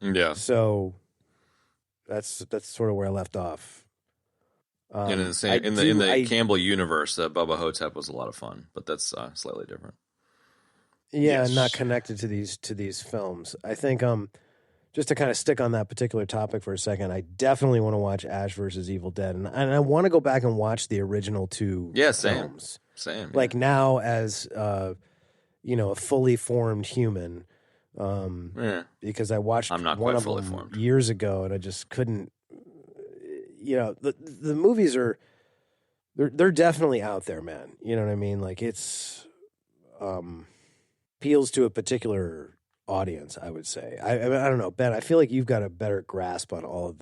[SPEAKER 6] Yeah.
[SPEAKER 4] So that's sort of where I left off.
[SPEAKER 6] And in the Campbell universe, Bubba Ho-Tep was a lot of fun, but that's slightly different.
[SPEAKER 4] Yeah, not connected to these films. I think just to kind of stick on that particular topic for a second, I definitely want to watch Ash versus Evil Dead, and I want to go back and watch the original two films.
[SPEAKER 6] Same.
[SPEAKER 4] Like now as a fully formed human, because I watched one of them years ago, and I just couldn't. The movies they're definitely out there, man. You know what I mean? Like it's appeals to a particular audience, I would say. I don't know, Ben. I feel like you've got a better grasp on all of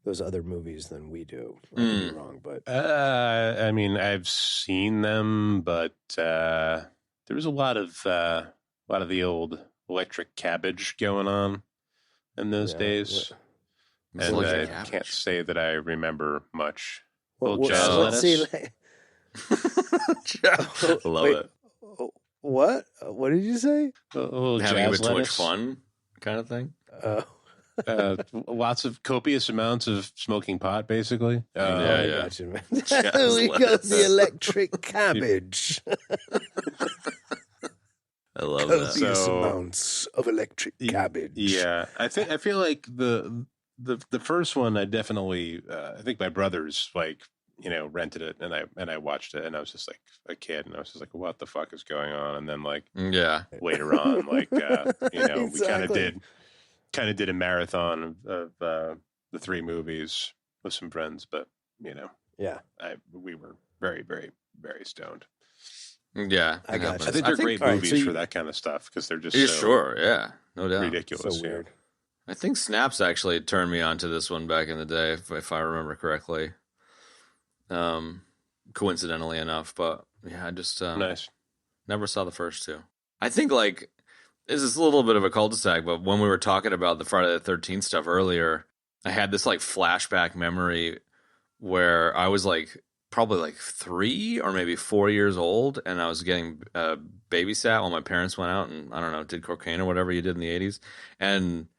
[SPEAKER 4] those other movies than we do. I could be wrong, but
[SPEAKER 5] I mean, I've seen them, but there was a lot of the old electric cabbage going on in those days. And I can't say that I remember much.
[SPEAKER 4] Let's see.
[SPEAKER 6] I love it.
[SPEAKER 4] What? What did you say?
[SPEAKER 6] Having a bit too much fun kind of thing?
[SPEAKER 5] Lots of copious amounts of smoking pot, basically.
[SPEAKER 4] I got you, man. We got the electric cabbage.
[SPEAKER 6] I love
[SPEAKER 4] copious amounts of electric cabbage.
[SPEAKER 5] Yeah, I feel like the first one, I definitely, I think my brothers rented it and I watched it, and I was just like a kid, and I was just like, what the fuck is going on? And then later on, exactly. We kind of did a marathon of the three movies with some friends, but we were very, very, very stoned.
[SPEAKER 6] Yeah,
[SPEAKER 4] I got you.
[SPEAKER 5] I think they're great movies for that kind of stuff because they're just
[SPEAKER 6] no doubt,
[SPEAKER 5] ridiculous.
[SPEAKER 4] So weird.
[SPEAKER 6] I think Snaps actually turned me onto this one back in the day, if I remember correctly. Coincidentally enough, but yeah, I just never saw the first two. I think this is a little bit of a cul-de-sac, but when we were talking about the Friday the 13th stuff earlier, I had this flashback memory where I was probably 3 or maybe 4 years old, and I was getting babysat while my parents went out and I don't know, did cocaine or whatever you did in the 80s, and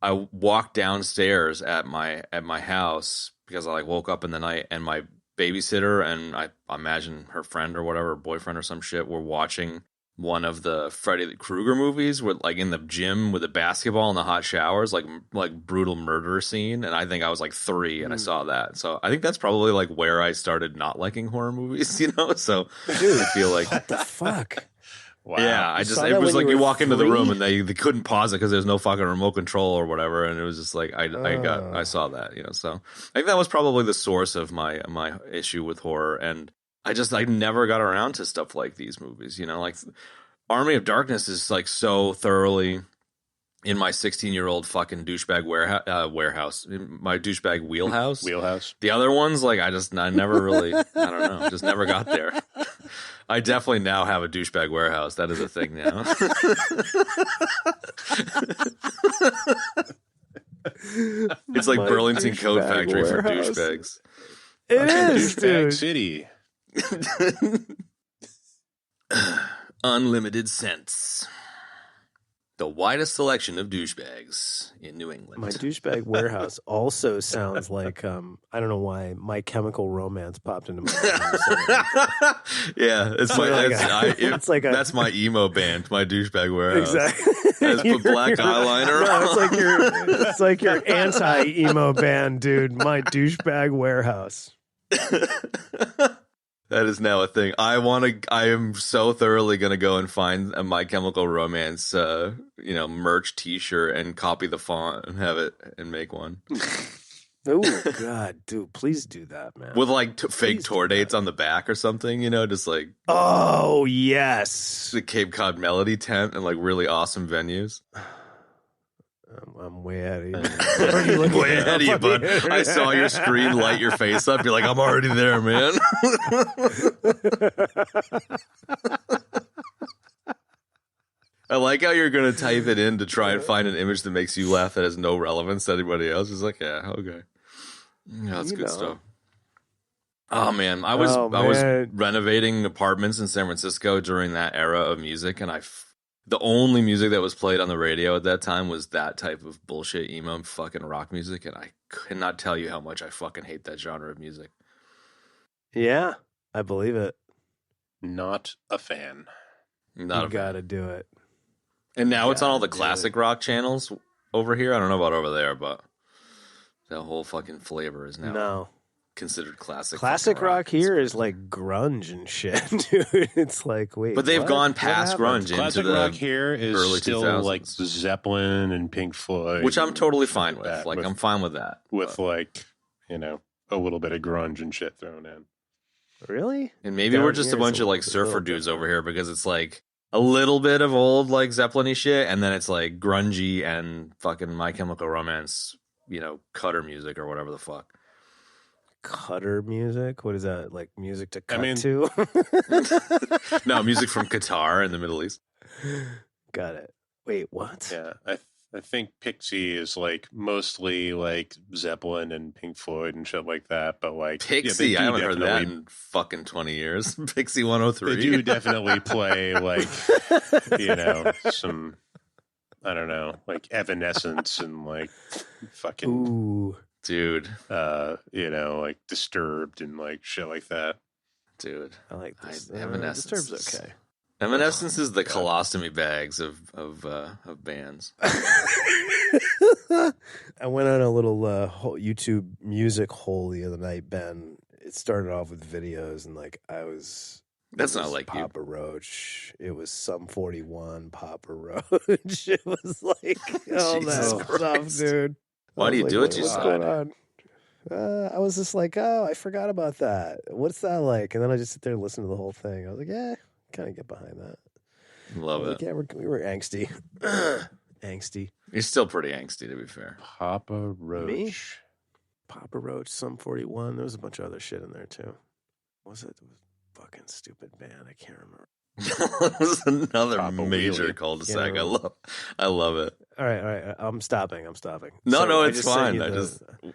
[SPEAKER 6] I walked downstairs at my house because I like woke up in the night and my babysitter and I imagine her friend or whatever, boyfriend or some shit, were watching one of the Freddy Krueger movies with like in the gym with a basketball in the hot showers, like brutal murder scene. And I think I was like 3 and I saw that. So I think that's probably like where I started not liking horror movies, you know? So
[SPEAKER 4] Dude,
[SPEAKER 6] I feel like
[SPEAKER 4] what the fuck?
[SPEAKER 5] Wow.
[SPEAKER 6] Yeah, it was like you walk into the room and they couldn't pause it because there's no fucking remote control or whatever, and it was just like I saw that, you know. So I think that was probably the source of my issue with horror, and I never got around to stuff like these movies, you know, like Army of Darkness is like so thoroughly in my 16-year-old fucking douchebag warehouse, in my douchebag wheelhouse. The other ones, like, I never really, I don't know, just never got there. I definitely now have a douchebag warehouse. That is a thing now. It's like Burlington Coat Factory warehouse. For douchebags.
[SPEAKER 4] It is,
[SPEAKER 5] douchebag
[SPEAKER 4] dude.
[SPEAKER 5] city.
[SPEAKER 6] Unlimited scents. The widest selection of douchebags in New England.
[SPEAKER 4] My douchebag warehouse also sounds like I don't know why My Chemical Romance popped into my head.
[SPEAKER 6] Yeah, that's my emo band, my douchebag warehouse.
[SPEAKER 4] Exactly.
[SPEAKER 6] I just put black eyeliner on.
[SPEAKER 4] It's like your anti-emo band, dude. My douchebag warehouse.
[SPEAKER 6] That is now a thing. I am so thoroughly gonna go and find a My Chemical Romance, merch T-shirt and copy the font and have it and make one.
[SPEAKER 4] Oh God, dude, please do that, man.
[SPEAKER 6] With like fake tour dates on the back or something, you know, just like
[SPEAKER 4] oh yes,
[SPEAKER 6] the Cape Cod Melody tent and like really awesome venues.
[SPEAKER 4] I'm way ahead of you.
[SPEAKER 6] Way ahead of you, bud. I saw your screen light your face up. You're like, I'm already there, man. I like how you're going to type it in to try and find an image that makes you laugh that has no relevance to anybody else. It's like, yeah, okay. Yeah, that's good stuff. Oh, man. I was renovating apartments in San Francisco during that era of music, and the only music that was played on the radio at that time was that type of bullshit emo fucking rock music, and I cannot tell you how much I fucking hate that genre of music.
[SPEAKER 4] Yeah, I believe it.
[SPEAKER 5] Not a fan.
[SPEAKER 4] You gotta do it.
[SPEAKER 6] And now it's on all the classic rock channels over here. I don't know about over there, but that whole fucking flavor is now considered classic.
[SPEAKER 4] Classic rock here is like grunge and shit, dude. It's like, wait,
[SPEAKER 6] but they've gone past grunge
[SPEAKER 5] classic
[SPEAKER 6] into the
[SPEAKER 5] rock here is
[SPEAKER 6] early
[SPEAKER 5] still
[SPEAKER 6] 2000s.
[SPEAKER 5] Like Zeppelin and Pink Floyd,
[SPEAKER 6] which I'm totally fine with. Like, I'm fine with that.
[SPEAKER 5] With like, you know, a little bit of grunge and shit thrown in.
[SPEAKER 4] Really?
[SPEAKER 6] And maybe we're just a bunch of like surfer dudes over here because it's like a little bit of old like Zeppelin-y shit, and then it's like grungy and fucking My Chemical Romance, you know, cutter music or whatever the fuck.
[SPEAKER 4] Cutter music? What is that? Like music to cut to?
[SPEAKER 6] No, music from Qatar in the Middle East.
[SPEAKER 4] Got it. Wait, what?
[SPEAKER 5] Yeah, I think Pixie is like mostly like Zeppelin and Pink Floyd and shit like that, but like
[SPEAKER 6] Pixie, I haven't heard that in fucking 20 years. Pixie 103.
[SPEAKER 5] They do definitely play like, you know, some, I don't know, like Evanescence and like fucking,
[SPEAKER 4] ooh,
[SPEAKER 6] dude,
[SPEAKER 5] you know, like Disturbed and like shit like that.
[SPEAKER 6] Dude,
[SPEAKER 4] I like this.
[SPEAKER 6] Evanescence.
[SPEAKER 4] Disturbed's okay.
[SPEAKER 6] Evanescence is the colostomy bags of bands.
[SPEAKER 4] I went on a little YouTube music hole the other night, Ben. It started off with videos, and like
[SPEAKER 6] that's not like
[SPEAKER 4] Papa Roach. It was Sum 41, Papa Roach. It was like all that stuff, dude.
[SPEAKER 6] Why do you do it to
[SPEAKER 4] yourself? What's going on? I was just like, oh, I forgot about that. What's that like? And then I just sit there and listen to the whole thing. I was like, yeah, kind of get behind that.
[SPEAKER 6] Love it.
[SPEAKER 4] Like, yeah, we were angsty. Angsty.
[SPEAKER 6] You're still pretty angsty, to be fair.
[SPEAKER 5] Papa Roach.
[SPEAKER 4] Me? Papa Roach, Sum 41. There was a bunch of other shit in there, too. What was it? It was a fucking stupid band. I can't remember.
[SPEAKER 6] It was another
[SPEAKER 5] Papa
[SPEAKER 6] major
[SPEAKER 5] Wheelie.
[SPEAKER 6] cul-de-sac. I love it.
[SPEAKER 4] All right. I'm stopping.
[SPEAKER 6] No, it's fine.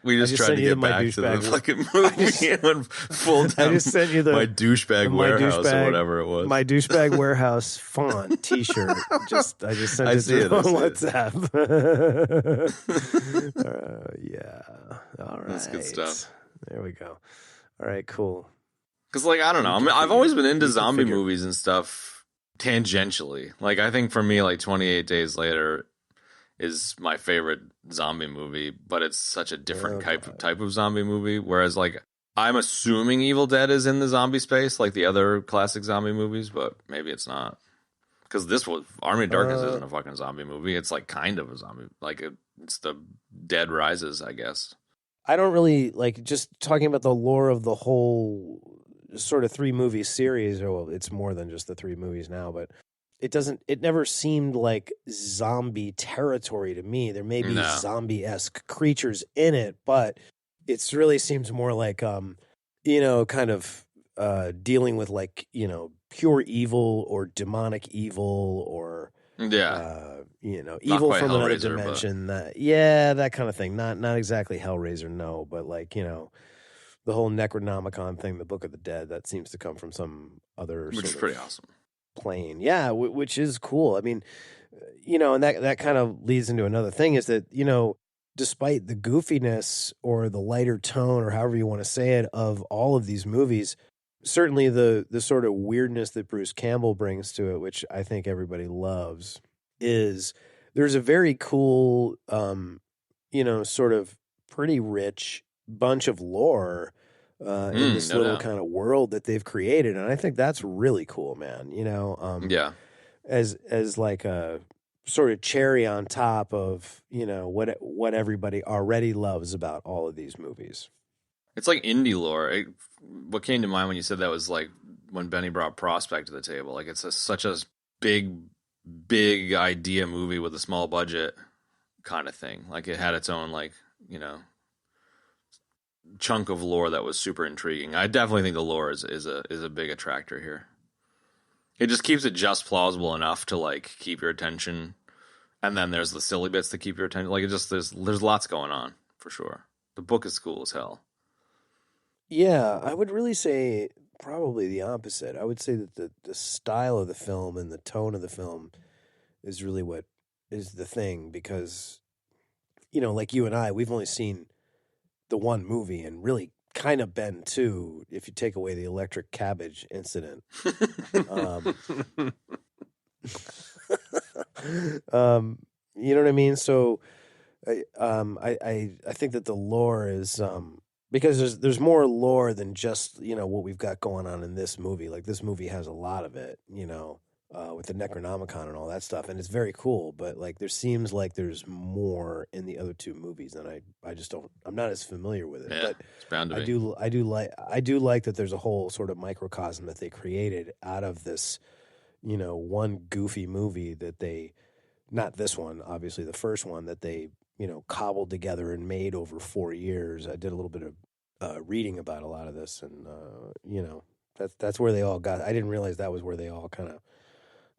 [SPEAKER 6] We just tried to get back to the fucking movie and went full down.
[SPEAKER 4] I just sent you
[SPEAKER 6] my douchebag warehouse or whatever it was.
[SPEAKER 4] My douchebag warehouse font T-shirt. I just sent it on WhatsApp. Yeah. All right.
[SPEAKER 6] That's good stuff.
[SPEAKER 4] There we go. All right. Cool.
[SPEAKER 6] Because, like, I don't know. I've always been into zombie movies and stuff tangentially. Like, I think for me, like, 28 Days Later is my favorite zombie movie, but it's such a different type of zombie movie. Whereas, like, I'm assuming Evil Dead is in the zombie space, like the other classic zombie movies, but maybe it's not. Because Army of Darkness isn't a fucking zombie movie. It's, like, kind of a zombie. Like, it's the Dead Rises, I guess.
[SPEAKER 4] I don't really, like, just talking about the lore of the whole sort of 3-movie series, or well, it's more than just the 3 movies now, but it never seemed like zombie territory to me. There may be
[SPEAKER 6] No.
[SPEAKER 4] zombie-esque creatures in it, but it really seems more like, kind of dealing with like, pure evil or demonic evil or, evil
[SPEAKER 6] quite
[SPEAKER 4] from another
[SPEAKER 6] Hellraiser,
[SPEAKER 4] dimension. That kind of thing. Not exactly Hellraiser, no, but like, the whole Necronomicon thing, the Book of the Dead, that seems to come from some other
[SPEAKER 6] which is
[SPEAKER 4] sort
[SPEAKER 6] pretty
[SPEAKER 4] of
[SPEAKER 6] awesome.
[SPEAKER 4] plane. Yeah, which is cool. I mean, and that kind of leads into another thing is that, despite the goofiness or the lighter tone or however you want to say it of all of these movies, certainly the sort of weirdness that Bruce Campbell brings to it, which I think everybody loves, is there's a very cool, sort of pretty rich bunch of lore in this little kind of world that they've created, and I think that's really cool, man. As like a sort of cherry on top of what everybody already loves about all of these movies.
[SPEAKER 6] It's like indie lore. What came to mind when you said that was like when Benny brought Prospect to the table. Like it's such a big idea movie with a small budget kind of thing. Like it had its own chunk of lore that was super intriguing. I definitely think the lore is a big attractor here. It just keeps it just plausible enough to like keep your attention, and then there's the silly bits to keep your attention. Like it just there's lots going on for sure. The book is cool as hell.
[SPEAKER 4] Yeah, I would really say probably the opposite. I would say that the style of the film and the tone of the film is really what is the thing, because like you and I, we've only seen the one movie and really kind of been two, if you take away the electric cabbage incident. You know what I mean? So I think that the lore is because there's more lore than just what we've got going on in this movie. Like this movie has a lot of it, with the Necronomicon and all that stuff, and it's very cool. But like there seems like there's more in the other 2 movies, and I just don't. I'm not as familiar with it.
[SPEAKER 6] Yeah,
[SPEAKER 4] but
[SPEAKER 6] it's bound to be.
[SPEAKER 4] I do like that there's a whole sort of microcosm that they created out of this, one goofy movie that they, not this one, obviously the first one that they cobbled together and made over 4 years. I did a little bit of reading about a lot of this, and that's where they all got. I didn't realize that was where they all kind of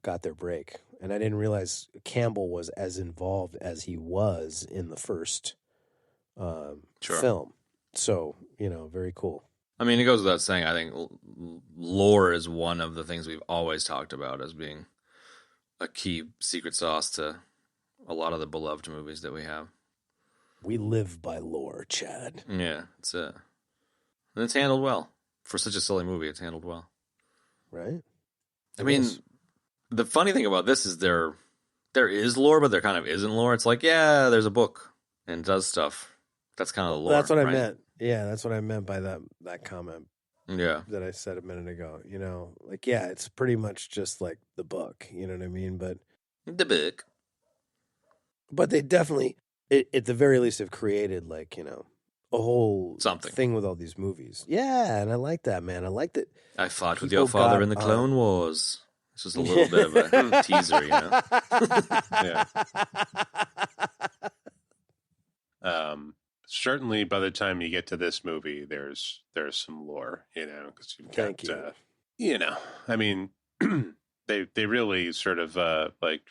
[SPEAKER 4] got their break, and I didn't realize Campbell was as involved as he was in the first film. So very cool.
[SPEAKER 6] I mean, it goes without saying. I think lore is one of the things we've always talked about as being a key secret sauce to a lot of the beloved movies that we have.
[SPEAKER 4] We live by lore, Chad.
[SPEAKER 6] Yeah, that's it. And it's handled well. For such a silly movie, it's handled well.
[SPEAKER 4] Right?
[SPEAKER 6] I mean, the funny thing about this is there is lore, but there kind of isn't lore. It's like, yeah, there's a book and it does stuff. That's kind of the lore.
[SPEAKER 4] That's what
[SPEAKER 6] right?
[SPEAKER 4] I meant. Yeah, that's what I meant by that comment.
[SPEAKER 6] Yeah.
[SPEAKER 4] That I said a minute ago. Like, yeah, it's pretty much just like the book. You know what I mean? But
[SPEAKER 6] the book.
[SPEAKER 4] But they definitely, at the very least, have created like, a whole
[SPEAKER 6] something
[SPEAKER 4] thing with all these movies. Yeah, and I like that, man. I like that.
[SPEAKER 6] I fought with your father in the Clone Wars. This is a little bit of a teaser,
[SPEAKER 5] Yeah. Certainly, by the time you get to this movie, there's some lore, because you've got, I mean, they really sort of like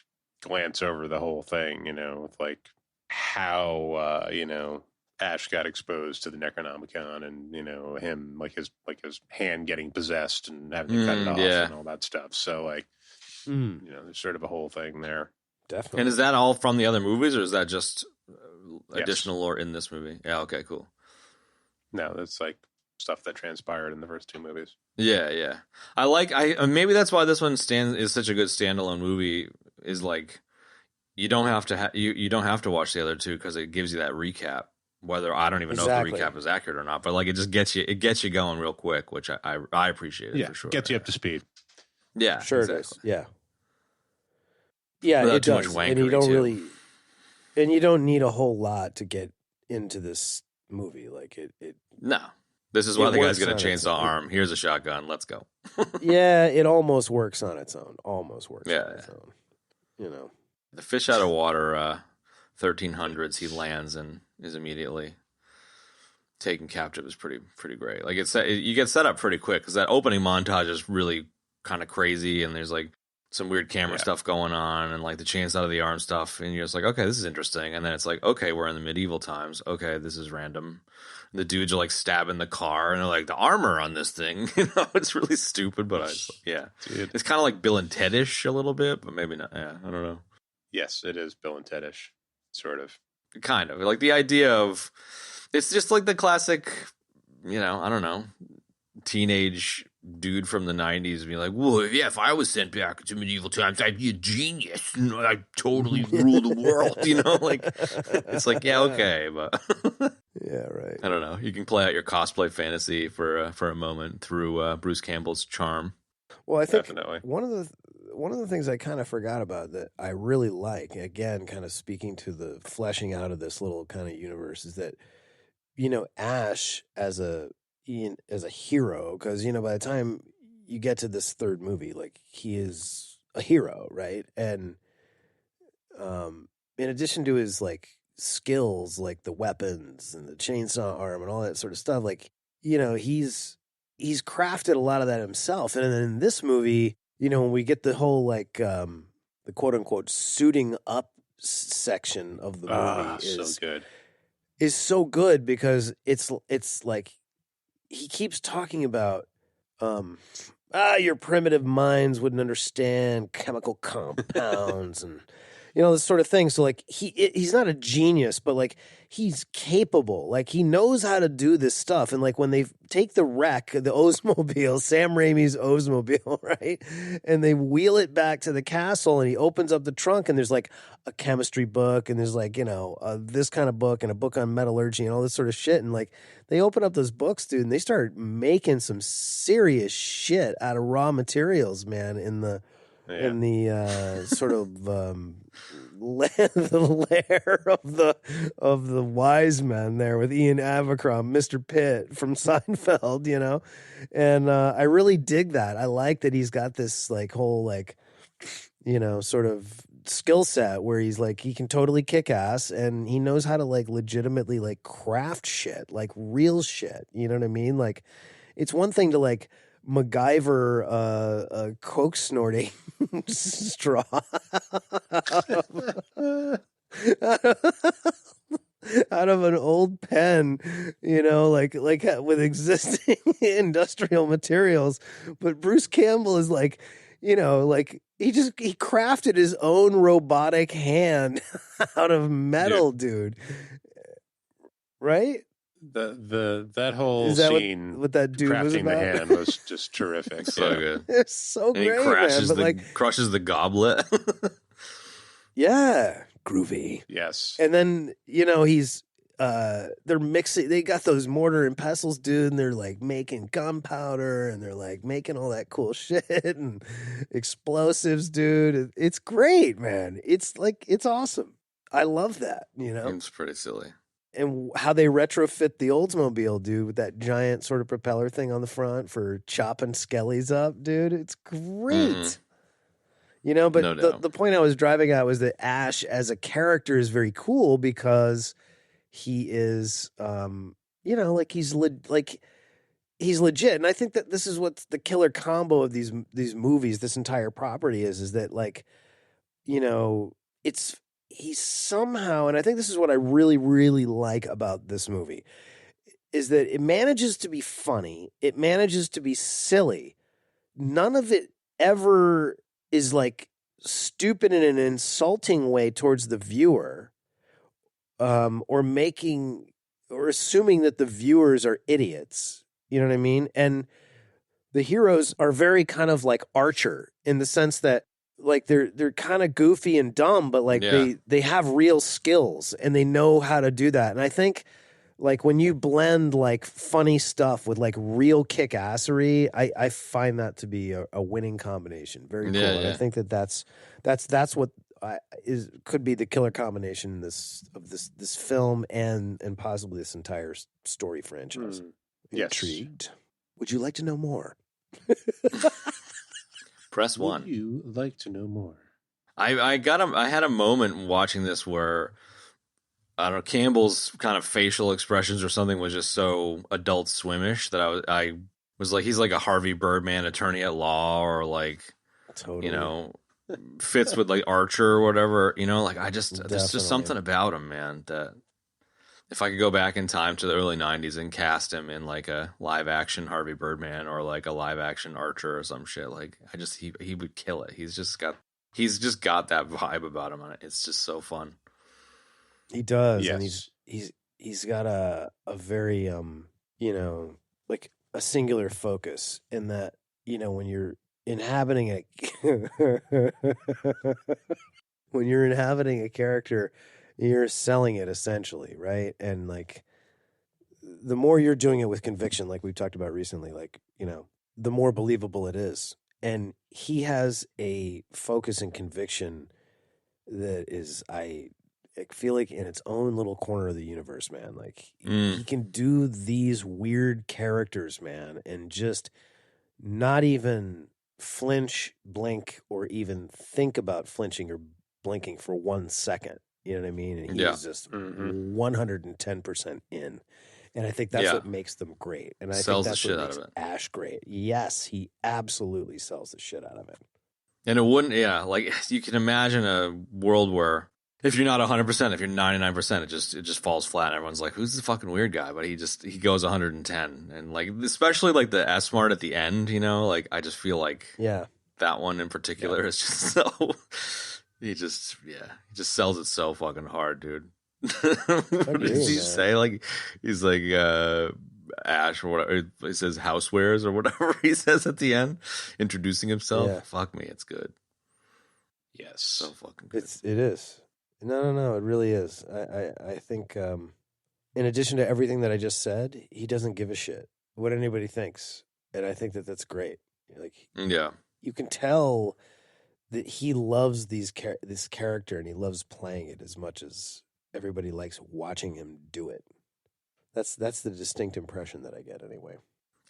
[SPEAKER 5] glance over the whole thing, with like how Ash got exposed to the Necronomicon, and him like his hand getting possessed and having to cut it off and all that stuff. So like, there's sort of a whole thing there.
[SPEAKER 4] Definitely.
[SPEAKER 6] And is that all from the other movies, or is that just additional lore in this movie? Yeah. Okay. Cool.
[SPEAKER 5] No, that's like stuff that transpired in the first 2 movies.
[SPEAKER 6] Yeah. Yeah. Maybe that's why this one is such a good standalone movie. Is like you don't have to you don't have to watch the other 2 because it gives you that recap. Whether I don't even know if the recap is accurate or not, but like it just gets you going real quick, which I appreciate it for sure.
[SPEAKER 5] Gets you up to speed.
[SPEAKER 6] Yeah,
[SPEAKER 4] sure
[SPEAKER 6] exactly.
[SPEAKER 4] It is. Yeah, yeah,
[SPEAKER 6] without
[SPEAKER 4] it
[SPEAKER 6] too
[SPEAKER 4] does.
[SPEAKER 6] much wankery,
[SPEAKER 4] and you don't
[SPEAKER 6] too.
[SPEAKER 4] really, and you don't need a whole lot to get into this movie. Like it
[SPEAKER 6] No, This is why the guy's
[SPEAKER 4] works
[SPEAKER 6] got a
[SPEAKER 4] on its
[SPEAKER 6] chainsaw
[SPEAKER 4] own.
[SPEAKER 6] arm. Here's a shotgun. Let's go.
[SPEAKER 4] Yeah, it almost works on its own. Almost works
[SPEAKER 6] Yeah.
[SPEAKER 4] on its own. You know.
[SPEAKER 6] The fish out of water, 1300s, he lands and is immediately taken captive is pretty great. Like you get set up pretty quick because that opening montage is really kind of crazy, and there's like some weird camera stuff going on, and like the chains out of the arm stuff, and you're just like, okay, this is interesting. And then it's like, okay, we're in the medieval times. Okay, this is random. The dudes are like stabbing the car, and they're like, the armor on this thing, it's really stupid, but
[SPEAKER 5] Dude.
[SPEAKER 6] it's kind of like Bill and Ted-ish a little bit, but maybe not. Yeah, I don't know.
[SPEAKER 5] Yes, it is Bill and Ted-ish, sort of.
[SPEAKER 6] Kind of like the idea of it's just like the classic, I don't know, teenage dude from the 90s being like, well, yeah, if I was sent back to medieval times, I'd be a genius. I'd totally rule the world, like it's like, yeah, okay, but
[SPEAKER 4] yeah, right.
[SPEAKER 6] I don't know. You can play out your cosplay fantasy for a moment through Bruce Campbell's charm.
[SPEAKER 4] Well, I think
[SPEAKER 5] Definitely.
[SPEAKER 4] one of the things I kind of forgot about that I really like, again, kind of speaking to the fleshing out of this little kind of universe, is that Ash as a hero, because by the time you get to this third movie, like he is a hero, right? And in addition to his like skills, like the weapons and the chainsaw arm and all that sort of stuff, like he's crafted a lot of that himself. And then in this movie, when we get the whole like the quote unquote suiting up section of the movie is so good because it's like he keeps talking about your primitive minds wouldn't understand chemical compounds and this sort of thing. So like he's not a genius, but like he's capable. Like he knows how to do this stuff. And like when they take the wreck, the Oldsmobile, Sam Raimi's Oldsmobile, right? And they wheel it back to the castle and he opens up the trunk and there's like a chemistry book and there's like, this kind of book and a book on metallurgy and all this sort of shit. And like they open up those books, dude, and they start making some serious shit out of raw materials, man, in the sort of the lair of the wise men there with Ian Abercrombie, Mr. Pitt from Seinfeld, and I really dig that. I like that he's got this like whole like sort of skill set where he's like he can totally kick ass and he knows how to like legitimately like craft shit, like real shit. You know what I mean? Like it's one thing to like MacGyver a coke snorting straw out of an old pen, like with existing industrial materials. But Bruce Campbell is like, like he crafted his own robotic hand out of metal, dude. Right?
[SPEAKER 5] That whole scene
[SPEAKER 4] what that dude
[SPEAKER 5] crafting
[SPEAKER 4] was about?
[SPEAKER 5] the hand was just terrific.
[SPEAKER 6] So good.
[SPEAKER 4] It's so
[SPEAKER 6] And
[SPEAKER 4] great,
[SPEAKER 6] he crashes
[SPEAKER 4] man. But
[SPEAKER 6] crushes the goblet.
[SPEAKER 4] yeah, groovy.
[SPEAKER 5] Yes.
[SPEAKER 4] And then he's they're mixing. They got those mortar and pestles, dude, and they're like making gunpowder and they're like making all that cool shit and explosives, dude. It's great, man. It's awesome. I love that.
[SPEAKER 6] It's pretty silly.
[SPEAKER 4] And how they retrofit the Oldsmobile, dude, with that giant sort of propeller thing on the front for chopping skellies up, dude. It's great. But
[SPEAKER 6] No
[SPEAKER 4] the point I was driving at was that Ash as a character is very cool because he is, like he's legit. And I think that this is what the killer combo of these movies, this entire property is that like, he's somehow, and I think this is what I really, really like about this movie, is that it manages to be funny. It manages to be silly. None of it ever is like stupid in an insulting way towards the viewer, or assuming that the viewers are idiots. You know what I mean? And the heroes are very kind of like Archer in the sense that like they're kind of goofy and dumb, but like they have real skills and they know how to do that. And I think like when you blend like funny stuff with like real kick-assery, I find that to be a winning combination. Very cool. And I think that's what could be the killer combination of this film and possibly this entire story franchise.
[SPEAKER 5] Yes.
[SPEAKER 4] Intrigued? Would you like to know more?
[SPEAKER 6] Press
[SPEAKER 5] Would
[SPEAKER 6] 1.
[SPEAKER 5] you like to know more?
[SPEAKER 6] I had a moment watching this where I don't know, Campbell's kind of facial expressions or something was just so Adult Swimish that I was like, he's like a Harvey Birdman attorney at law, or like,
[SPEAKER 4] Totally.
[SPEAKER 6] you know, fits with like Archer or whatever, you know, like there's
[SPEAKER 4] Definitely.
[SPEAKER 6] just something about him, man, that if I could go back in time to the early 90s and cast him in like a live action Harvey Birdman or like a live action Archer or some shit, like he would kill it. He's just got that vibe about him, and it's just so fun.
[SPEAKER 4] He does,
[SPEAKER 5] Yes.
[SPEAKER 4] and he's got a very you know, like a singular focus in that, you know, when you're inhabiting a character, you're selling it essentially, right? And like the more you're doing it with conviction, like we've talked about recently, like, you know, the more believable it is. And he has a focus and conviction that is, I feel like, in its own little corner of the universe, man. Like he can do these weird characters, man, and just not even flinch, blink, or even think about flinching or blinking for 1 second. You know what I mean? And he is just 110% in. And I think that's what makes them great. And I
[SPEAKER 6] Sells
[SPEAKER 4] think that's
[SPEAKER 6] the shit
[SPEAKER 4] what
[SPEAKER 6] out
[SPEAKER 4] makes
[SPEAKER 6] of it.
[SPEAKER 4] Ash great. Yes, he absolutely sells the shit out of it.
[SPEAKER 6] And it wouldn't, like you can imagine a world where if you're not 100%, if you're 99%, it just falls flat. Everyone's like, "Who's the fucking weird guy?" But he goes 110, and like especially like the S-Mart at the end, you know, like I just feel like that one in particular is just so. He just sells it so fucking hard, dude. What does he say? Like he's like Ash or whatever. He says housewares or whatever he says at the end, introducing himself.
[SPEAKER 4] Yeah.
[SPEAKER 6] Fuck me, it's good.
[SPEAKER 5] Yes.
[SPEAKER 6] So fucking good.
[SPEAKER 4] It is. No, it really is. I think in addition to everything that I just said, he doesn't give a shit what anybody thinks, and I think that that's great. Like,
[SPEAKER 6] Yeah,
[SPEAKER 4] you can tell that he loves this character, and he loves playing it as much as everybody likes watching him do it. That's the distinct impression that I get, anyway.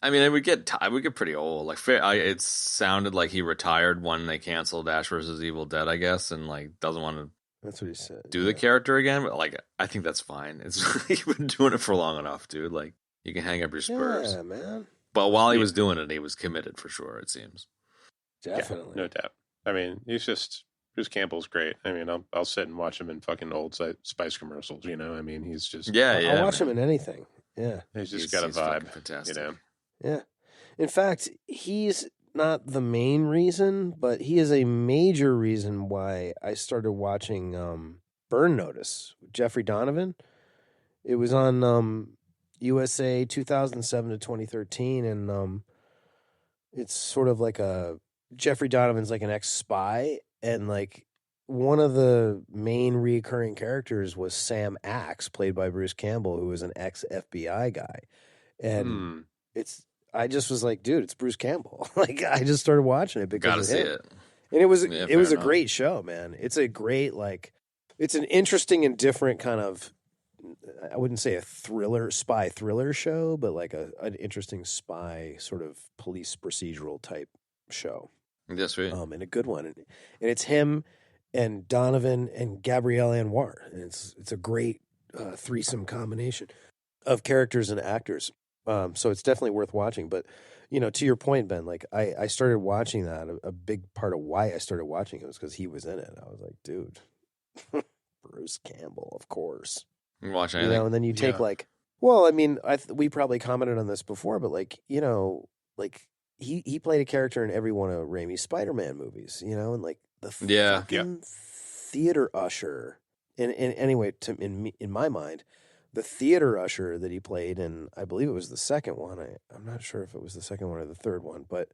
[SPEAKER 6] I mean, I would get pretty old. Like, it sounded like he retired when they canceled Ash vs. Evil Dead, I guess, and like doesn't want to.
[SPEAKER 4] That's what he said.
[SPEAKER 6] Do the character again, but like I think that's fine. You've been doing it for long enough, dude. Like you can hang up your spurs.
[SPEAKER 4] Yeah, man.
[SPEAKER 6] But while he was doing it, he was committed for sure. It seems.
[SPEAKER 4] Definitely,
[SPEAKER 5] no doubt. I mean, Bruce Campbell's great. I mean, I'll sit and watch him in fucking old Spice commercials. You know, I mean, he's just
[SPEAKER 4] I'll watch him in anything. Yeah,
[SPEAKER 5] he's got a vibe.
[SPEAKER 6] Fantastic.
[SPEAKER 5] You know.
[SPEAKER 4] Yeah. In fact, he's not the main reason, but he is a major reason why I started watching Burn Notice with Jeffrey Donovan. It was on USA 2007 to 2013, and it's sort of like Jeffrey Donovan's like an ex-spy, and like one of the main recurring characters was Sam Axe, played by Bruce Campbell, who was an ex-FBI guy. And I just was like, dude, it's Bruce Campbell. Like, I just started watching it because of him.
[SPEAKER 6] Gotta see it.
[SPEAKER 4] And it was a great show, man. It's a great, like, it's an interesting and different kind of, I wouldn't say a spy thriller show, but like an interesting spy sort of police procedural type show.
[SPEAKER 6] That's right.
[SPEAKER 4] And a good one. And it's him and Donovan and Gabrielle Anwar. And it's a great threesome combination of characters and actors. So it's definitely worth watching. But, you know, to your point, Ben, like I started watching that. A big part of why I started watching it was because he was in it. I was like, dude, Bruce Campbell, of course.
[SPEAKER 6] Watch
[SPEAKER 4] anything. You know, and then you take well, I mean, we probably commented on this before, but like, you know, like he played a character in every one of Raimi's Spider-Man movies, you know, and like the fucking theater usher. And anyway, in my mind, the theater usher that he played, and I believe it was the second one. I'm not sure if it was the second one or the third one, but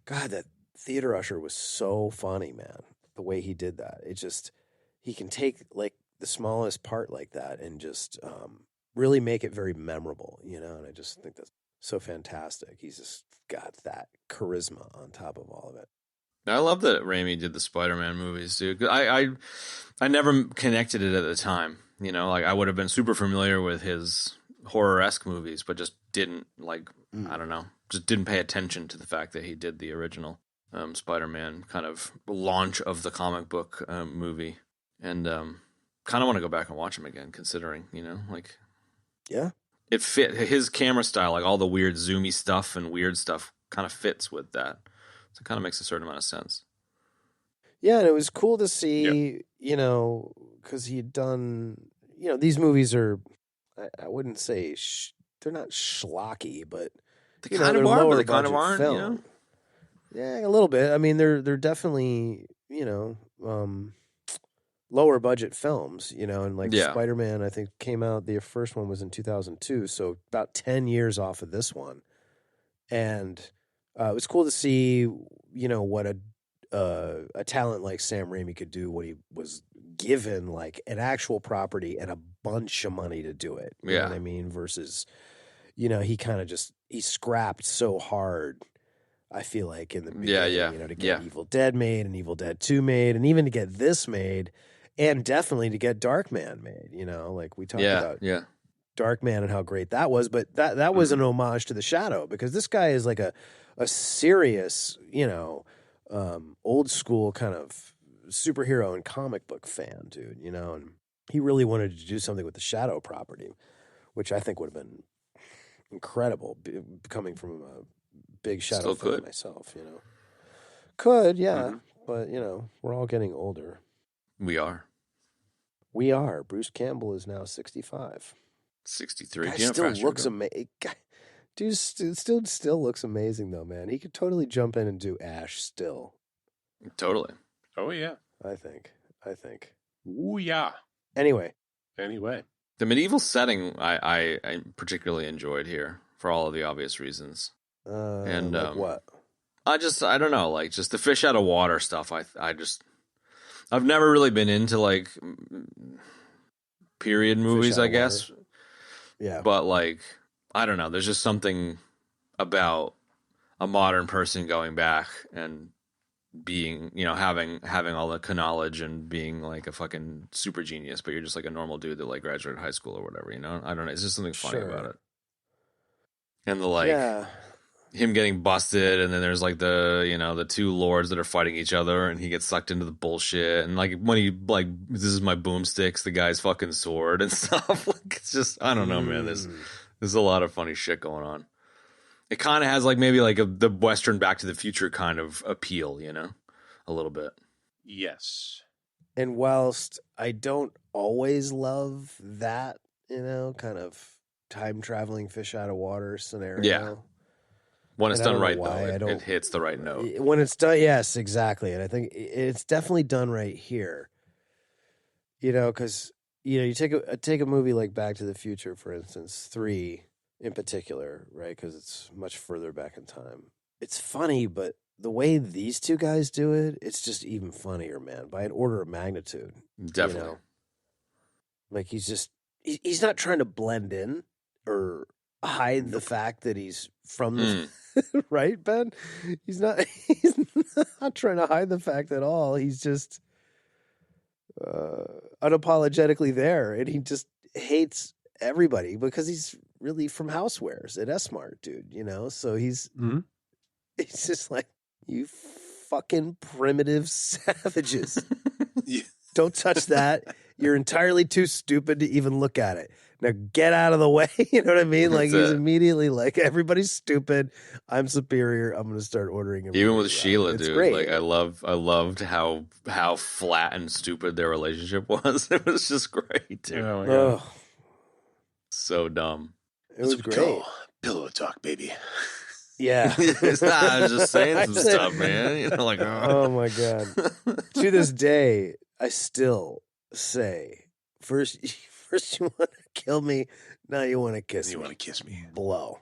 [SPEAKER 4] God, that theater usher was so funny, man. The way he did that, he can take like the smallest part like that and just really make it very memorable, you know. And I just think that's so fantastic. He's just got that charisma on top of all of it.
[SPEAKER 6] I love that Raimi did the Spider-Man movies, dude. I never connected it at the time. You know, like I would have been super familiar with his horror-esque movies, but just didn't I don't know, just didn't pay attention to the fact that he did the original Spider-Man kind of launch of the comic book movie, and kind of want to go back and watch him again, considering,
[SPEAKER 4] Yeah.
[SPEAKER 6] It fit his camera style, like all the weird zoomy stuff and weird stuff kind of fits with that. So it kind of makes a certain amount of sense.
[SPEAKER 4] Yeah, and it was cool to see, because he'd done, these movies are, I wouldn't say, they're not schlocky, but
[SPEAKER 6] they kind of are, but they kind of aren't,
[SPEAKER 4] film. Yeah, a little bit. I mean, they're definitely, lower budget films, and like Spider-Man, I think came out, the first one was in 2002, so about 10 years off of this one. And it was cool to see, what a talent like Sam Raimi could do when he was given like an actual property and a bunch of money to do it. You know what I mean? Versus, he kind of he scrapped so hard, I feel like, in the beginning, to get Evil Dead made and Evil Dead 2 made, and even to get this made. And definitely to get Darkman made, like we talked about Darkman and how great that was. But that was an homage to The Shadow, because this guy is like a serious, old school kind of superhero and comic book fan, dude, and he really wanted to do something with the Shadow property, which I think would have been incredible, coming from a big Shadow fan myself, Could, yeah. But, we're all getting older.
[SPEAKER 6] We are.
[SPEAKER 4] Bruce Campbell is now 65.
[SPEAKER 6] 63.
[SPEAKER 4] Guy still looks amazing. Dude still looks amazing, though, man. He could totally jump in and do Ash still.
[SPEAKER 6] Totally.
[SPEAKER 5] Oh, yeah.
[SPEAKER 4] I think.
[SPEAKER 5] Ooh, yeah.
[SPEAKER 4] Anyway.
[SPEAKER 6] The medieval setting I particularly enjoyed here, for all of the obvious reasons. And
[SPEAKER 4] like what?
[SPEAKER 6] I don't know, like just the fish out of water stuff. I've never really been into like period movies, I guess.
[SPEAKER 4] Yeah.
[SPEAKER 6] But like, I don't know. There's just something about a modern person going back and being, having all the knowledge and being like a fucking super genius, but you're just like a normal dude that like graduated high school or whatever, I don't know. It's just something funny about it. And the him getting busted, and then there's like the two lords that are fighting each other, and he gets sucked into the bullshit, and like when he like, this is my boomsticks, the guy's fucking sword and stuff. Like, it's just, I don't know, man. There's a lot of funny shit going on. It kind of has like maybe like the Western Back to the Future kind of appeal, a little bit.
[SPEAKER 5] Yes.
[SPEAKER 4] And whilst I don't always love that, kind of time traveling fish out of water scenario.
[SPEAKER 6] Yeah. When it's done right, though, it hits the right note.
[SPEAKER 4] When it's done, yes, exactly. And I think it's definitely done right here. Because, you take a movie like Back to the Future, for instance, 3 in particular, right? Because it's much further back in time. It's funny, but the way these two guys do it, it's just even funnier, man, by an order of magnitude.
[SPEAKER 6] Definitely.
[SPEAKER 4] Like he's not trying to blend in or hide the fact that he's from the right, Ben? He's not trying to hide the fact at all. He's just unapologetically there, and he just hates everybody because he's really from Housewares at S-Mart, dude, So he's just like, you fucking primitive savages. Don't touch that. You're entirely too stupid to even look at it. Now get out of the way. You know what I mean? Like, he's immediately like, everybody's stupid. I'm superior. I'm going to start ordering him.
[SPEAKER 6] Even with Sheila,
[SPEAKER 4] it's
[SPEAKER 6] dude.
[SPEAKER 4] Great.
[SPEAKER 6] Like, I loved how flat and stupid their relationship was. It was just great, dude.
[SPEAKER 5] Oh my God.
[SPEAKER 6] So dumb.
[SPEAKER 4] It was great.
[SPEAKER 5] Pillow talk, baby.
[SPEAKER 4] Yeah.
[SPEAKER 6] I was just saying some stuff, man. Like,
[SPEAKER 4] oh my God. To this day, I still say, first you want to kill me, now you want to kiss me.
[SPEAKER 5] You want to kiss me.
[SPEAKER 4] Blow.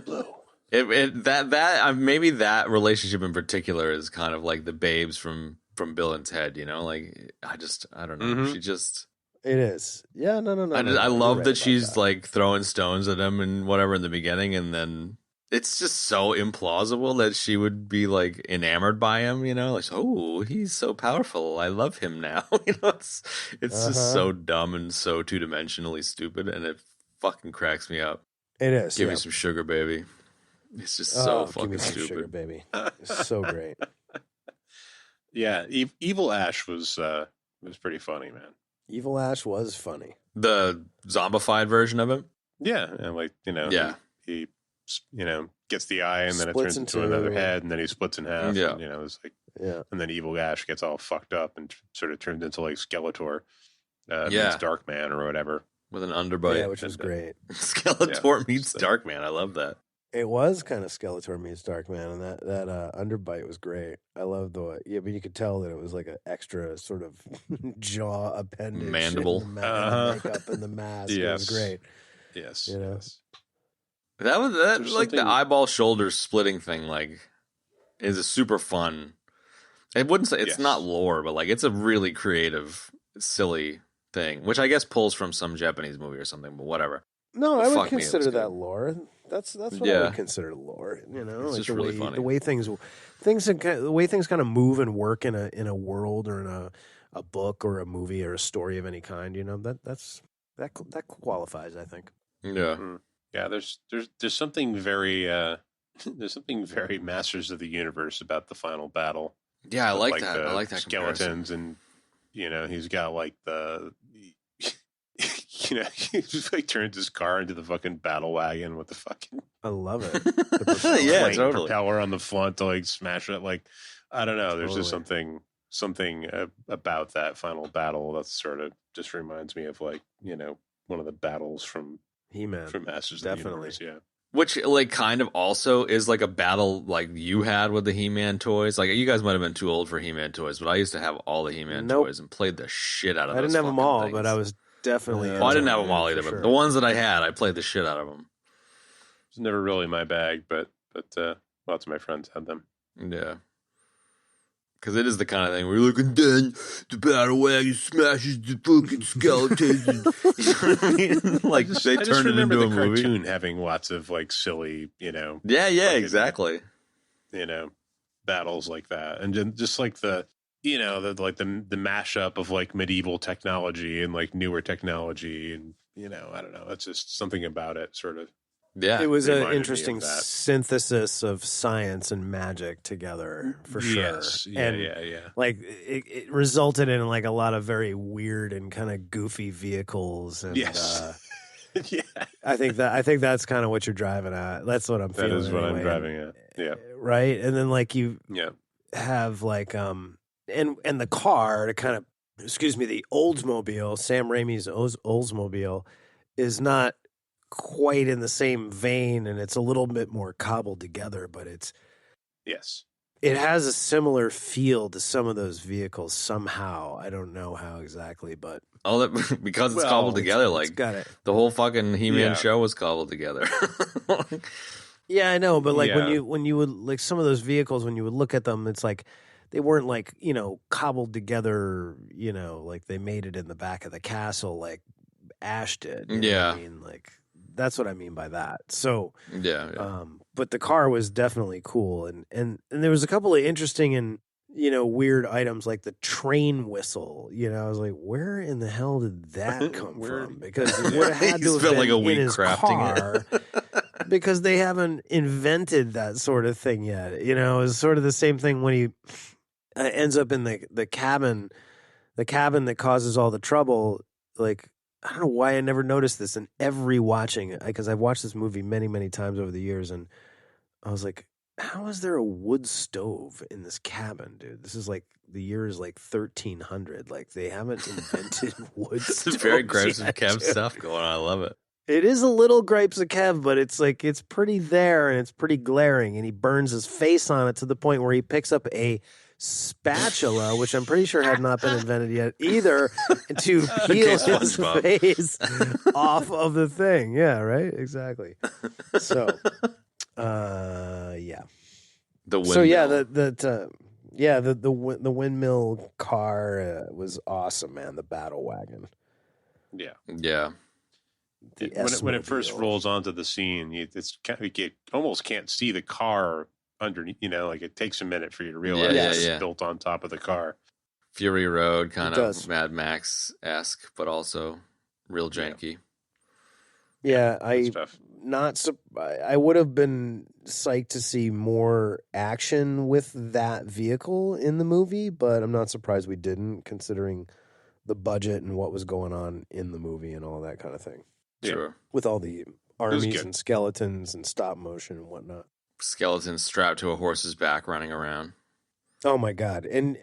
[SPEAKER 5] Blow.
[SPEAKER 6] Maybe that relationship in particular is kind of like the babes from Bill and Ted, Like, I don't know.
[SPEAKER 5] Mm-hmm.
[SPEAKER 6] She just...
[SPEAKER 4] It is. Yeah, no.
[SPEAKER 6] I love that she's like throwing stones at him and whatever in the beginning, and then it's just so implausible that she would be like enamored by him, you know, like, oh, he's so powerful, I love him now. You know, it's just so dumb and so two-dimensionally stupid, and it fucking cracks me up.
[SPEAKER 4] It is.
[SPEAKER 6] Give me some sugar, baby. It's just so fucking
[SPEAKER 4] give me some
[SPEAKER 6] stupid.
[SPEAKER 4] sugar, baby. It's so great.
[SPEAKER 5] Yeah, Evil Ash was pretty funny, man.
[SPEAKER 4] Evil Ash was funny.
[SPEAKER 6] The zombified version of him?
[SPEAKER 5] Yeah, and like, you know,
[SPEAKER 6] Yeah.
[SPEAKER 5] he you know, gets the eye and then it
[SPEAKER 4] Splits
[SPEAKER 5] turns into
[SPEAKER 4] into-
[SPEAKER 5] another head and then he splits in half.
[SPEAKER 6] Yeah.
[SPEAKER 5] And, you know, it's like,
[SPEAKER 4] Yeah.
[SPEAKER 5] and then Evil Ash gets all fucked up and sort of turns into like Skeletor,
[SPEAKER 6] Yeah.
[SPEAKER 5] meets Darkman or whatever.
[SPEAKER 6] With an underbite.
[SPEAKER 4] Yeah, which was great.
[SPEAKER 6] Skeletor meets Darkman. I love that.
[SPEAKER 4] It was kind of Skeletor meets Darkman, and that underbite was great. I love the but you could tell that it was like an extra sort of jaw appendage,
[SPEAKER 6] Mandible.
[SPEAKER 4] and the makeup and the mask. It was
[SPEAKER 5] Yes.
[SPEAKER 4] great.
[SPEAKER 5] Yes.
[SPEAKER 4] You know?
[SPEAKER 5] Yes.
[SPEAKER 6] That was
[SPEAKER 5] There's
[SPEAKER 6] like the
[SPEAKER 5] something-
[SPEAKER 6] eyeball shoulder splitting thing. Like, is a super fun. I wouldn't say it's
[SPEAKER 5] Yes.
[SPEAKER 6] not lore, but like it's a really creative, silly thing, which I guess pulls from some Japanese movie or something. But whatever.
[SPEAKER 4] No, I would
[SPEAKER 6] Fuck me, it was
[SPEAKER 4] consider
[SPEAKER 6] good.
[SPEAKER 4] that lore. That's what I
[SPEAKER 6] Yeah.
[SPEAKER 4] would consider lore. You know,
[SPEAKER 6] It's
[SPEAKER 4] like
[SPEAKER 6] just
[SPEAKER 4] the
[SPEAKER 6] really
[SPEAKER 4] way
[SPEAKER 6] funny.
[SPEAKER 4] the way the way things kind of move and work in a world or in a book or a movie or a story of any kind. You know, that qualifies, I think.
[SPEAKER 6] Yeah.
[SPEAKER 5] Yeah, there's something very there's something very Masters of the Universe about the final battle.
[SPEAKER 6] Yeah, I
[SPEAKER 5] With,
[SPEAKER 6] like that.
[SPEAKER 5] the
[SPEAKER 6] I like that comparison.
[SPEAKER 5] skeletons, and you know he's got like the you know he just like turns his car into the fucking battle wagon with the fucking
[SPEAKER 4] I love it. The propeller.
[SPEAKER 6] Yeah,
[SPEAKER 5] plane
[SPEAKER 6] totally.
[SPEAKER 5] propeller on the front to like smash it. Like I don't know, there's just
[SPEAKER 4] Totally.
[SPEAKER 5] something about that final battle that sort of just reminds me of like you know one of the battles from
[SPEAKER 4] He-Man.
[SPEAKER 5] Masters of
[SPEAKER 4] Definitely.
[SPEAKER 5] the Universe. Yeah.
[SPEAKER 6] Which, like, kind of also is like a battle like you had with the He-Man toys. Like, you guys might have been too old for He-Man toys, but I used to have all the He-Man
[SPEAKER 4] Nope.
[SPEAKER 6] toys and played the shit out of
[SPEAKER 4] I
[SPEAKER 6] those
[SPEAKER 4] didn't have them
[SPEAKER 6] fucking
[SPEAKER 4] all,
[SPEAKER 6] things.
[SPEAKER 4] but I was definitely.
[SPEAKER 6] Well, I didn't have them all
[SPEAKER 4] for
[SPEAKER 6] either, but
[SPEAKER 4] sure.
[SPEAKER 6] the ones that I had, I played the shit out of them.
[SPEAKER 5] It's never really my bag, but lots of my friends had them.
[SPEAKER 6] Yeah. Because it is the kind of thing where you're like, and then the battle wagon smashes the fucking skeletons. And, you know what I mean? Like, they
[SPEAKER 5] I just
[SPEAKER 6] turned it
[SPEAKER 5] remember
[SPEAKER 6] into
[SPEAKER 5] the
[SPEAKER 6] a movie.
[SPEAKER 5] cartoon having lots of like silly, you know,
[SPEAKER 6] Yeah,
[SPEAKER 5] fucking,
[SPEAKER 6] exactly.
[SPEAKER 5] you know, battles like that, and then just like the, you know, the mashup of like medieval technology and like newer technology, and you know, I don't know, it's just something about it, sort of.
[SPEAKER 6] Yeah.
[SPEAKER 4] It was
[SPEAKER 5] reminded
[SPEAKER 4] an
[SPEAKER 5] me
[SPEAKER 4] interesting
[SPEAKER 5] of that.
[SPEAKER 4] synthesis of science and magic together, for sure.
[SPEAKER 5] Yes, yeah,
[SPEAKER 4] and
[SPEAKER 5] yeah.
[SPEAKER 4] like it resulted in like a lot of very weird and kind of goofy vehicles. And
[SPEAKER 5] Yes. Yeah,
[SPEAKER 4] I think that's kind of what you're driving at. That's what I'm
[SPEAKER 5] that
[SPEAKER 4] feeling.
[SPEAKER 5] is what I'm
[SPEAKER 4] anyway.
[SPEAKER 5] driving at. Yeah,
[SPEAKER 4] Right, and then like you
[SPEAKER 5] yeah,
[SPEAKER 4] have like and the car to kind of the Oldsmobile, Sam Raimi's Oldsmobile is not quite in the same vein, and it's a little bit more cobbled together, but
[SPEAKER 5] yes.
[SPEAKER 4] it has a similar feel to some of those vehicles somehow. I don't know how exactly, but
[SPEAKER 6] Oh, that, because it's
[SPEAKER 5] Well,
[SPEAKER 6] cobbled together.
[SPEAKER 4] it's
[SPEAKER 6] Like,
[SPEAKER 4] got it.
[SPEAKER 6] the whole fucking He-Man
[SPEAKER 5] Yeah.
[SPEAKER 6] show was cobbled together.
[SPEAKER 4] Yeah, I know, but like
[SPEAKER 5] Yeah.
[SPEAKER 4] when you would like some of those vehicles, when you would look at them, it's like they weren't like, you know, cobbled together, you know, like they made it in the back of the castle like Ash did. You know what
[SPEAKER 6] Yeah.
[SPEAKER 4] I mean, like that's what I mean by that. So
[SPEAKER 6] yeah.
[SPEAKER 4] but the car was definitely cool, and there was a couple of interesting and you know weird items like the train whistle. You know, I was like, where in the hell did that come
[SPEAKER 5] Where-
[SPEAKER 4] from? Because it would have had
[SPEAKER 6] He
[SPEAKER 4] to have
[SPEAKER 6] spent
[SPEAKER 4] been
[SPEAKER 6] like a
[SPEAKER 4] in
[SPEAKER 6] week
[SPEAKER 4] his
[SPEAKER 6] crafting
[SPEAKER 4] car
[SPEAKER 6] it.
[SPEAKER 4] because they haven't invented that sort of thing yet. You know, it's sort of the same thing when he ends up in the cabin that causes all the trouble. Like, I don't know why I never noticed this in every watching, because I've watched this movie many, many times over the years, and I was like, how is there a wood stove in this cabin, dude? This is like the year is like 1300. Like they haven't invented wood stoves.
[SPEAKER 6] It's very grapes of
[SPEAKER 4] yet,
[SPEAKER 6] Kev
[SPEAKER 4] dude.
[SPEAKER 6] stuff going on. I love it.
[SPEAKER 4] It is a little gripes of Kev, but it's like it's pretty there and it's pretty glaring, and he burns his face on it to the point where he picks up a spatula, which I'm pretty sure had not been invented yet either, to peel
[SPEAKER 6] Okay,
[SPEAKER 4] his
[SPEAKER 6] SpongeBob.
[SPEAKER 4] face off of the thing. Yeah, right? Exactly. So, yeah.
[SPEAKER 6] The windmill.
[SPEAKER 4] So yeah, the windmill car was awesome, man. The battle wagon.
[SPEAKER 5] Yeah.
[SPEAKER 6] Yeah.
[SPEAKER 5] When it first
[SPEAKER 4] S-Mobile.
[SPEAKER 5] rolls onto the scene, you almost can't see the car underneath. Like it takes a minute for you to realize it's built on top of the car.
[SPEAKER 6] Fury Road, kind of Mad Max-esque, but also real janky.
[SPEAKER 4] Yeah, I would have been psyched to see more action with that vehicle in the movie, but I'm not surprised we didn't, considering the budget and what was going on in the movie and all that kind of thing.
[SPEAKER 6] Sure.
[SPEAKER 4] With all the armies and skeletons and stop motion and whatnot.
[SPEAKER 6] Skeletons strapped to a horse's back running around.
[SPEAKER 4] Oh my God. And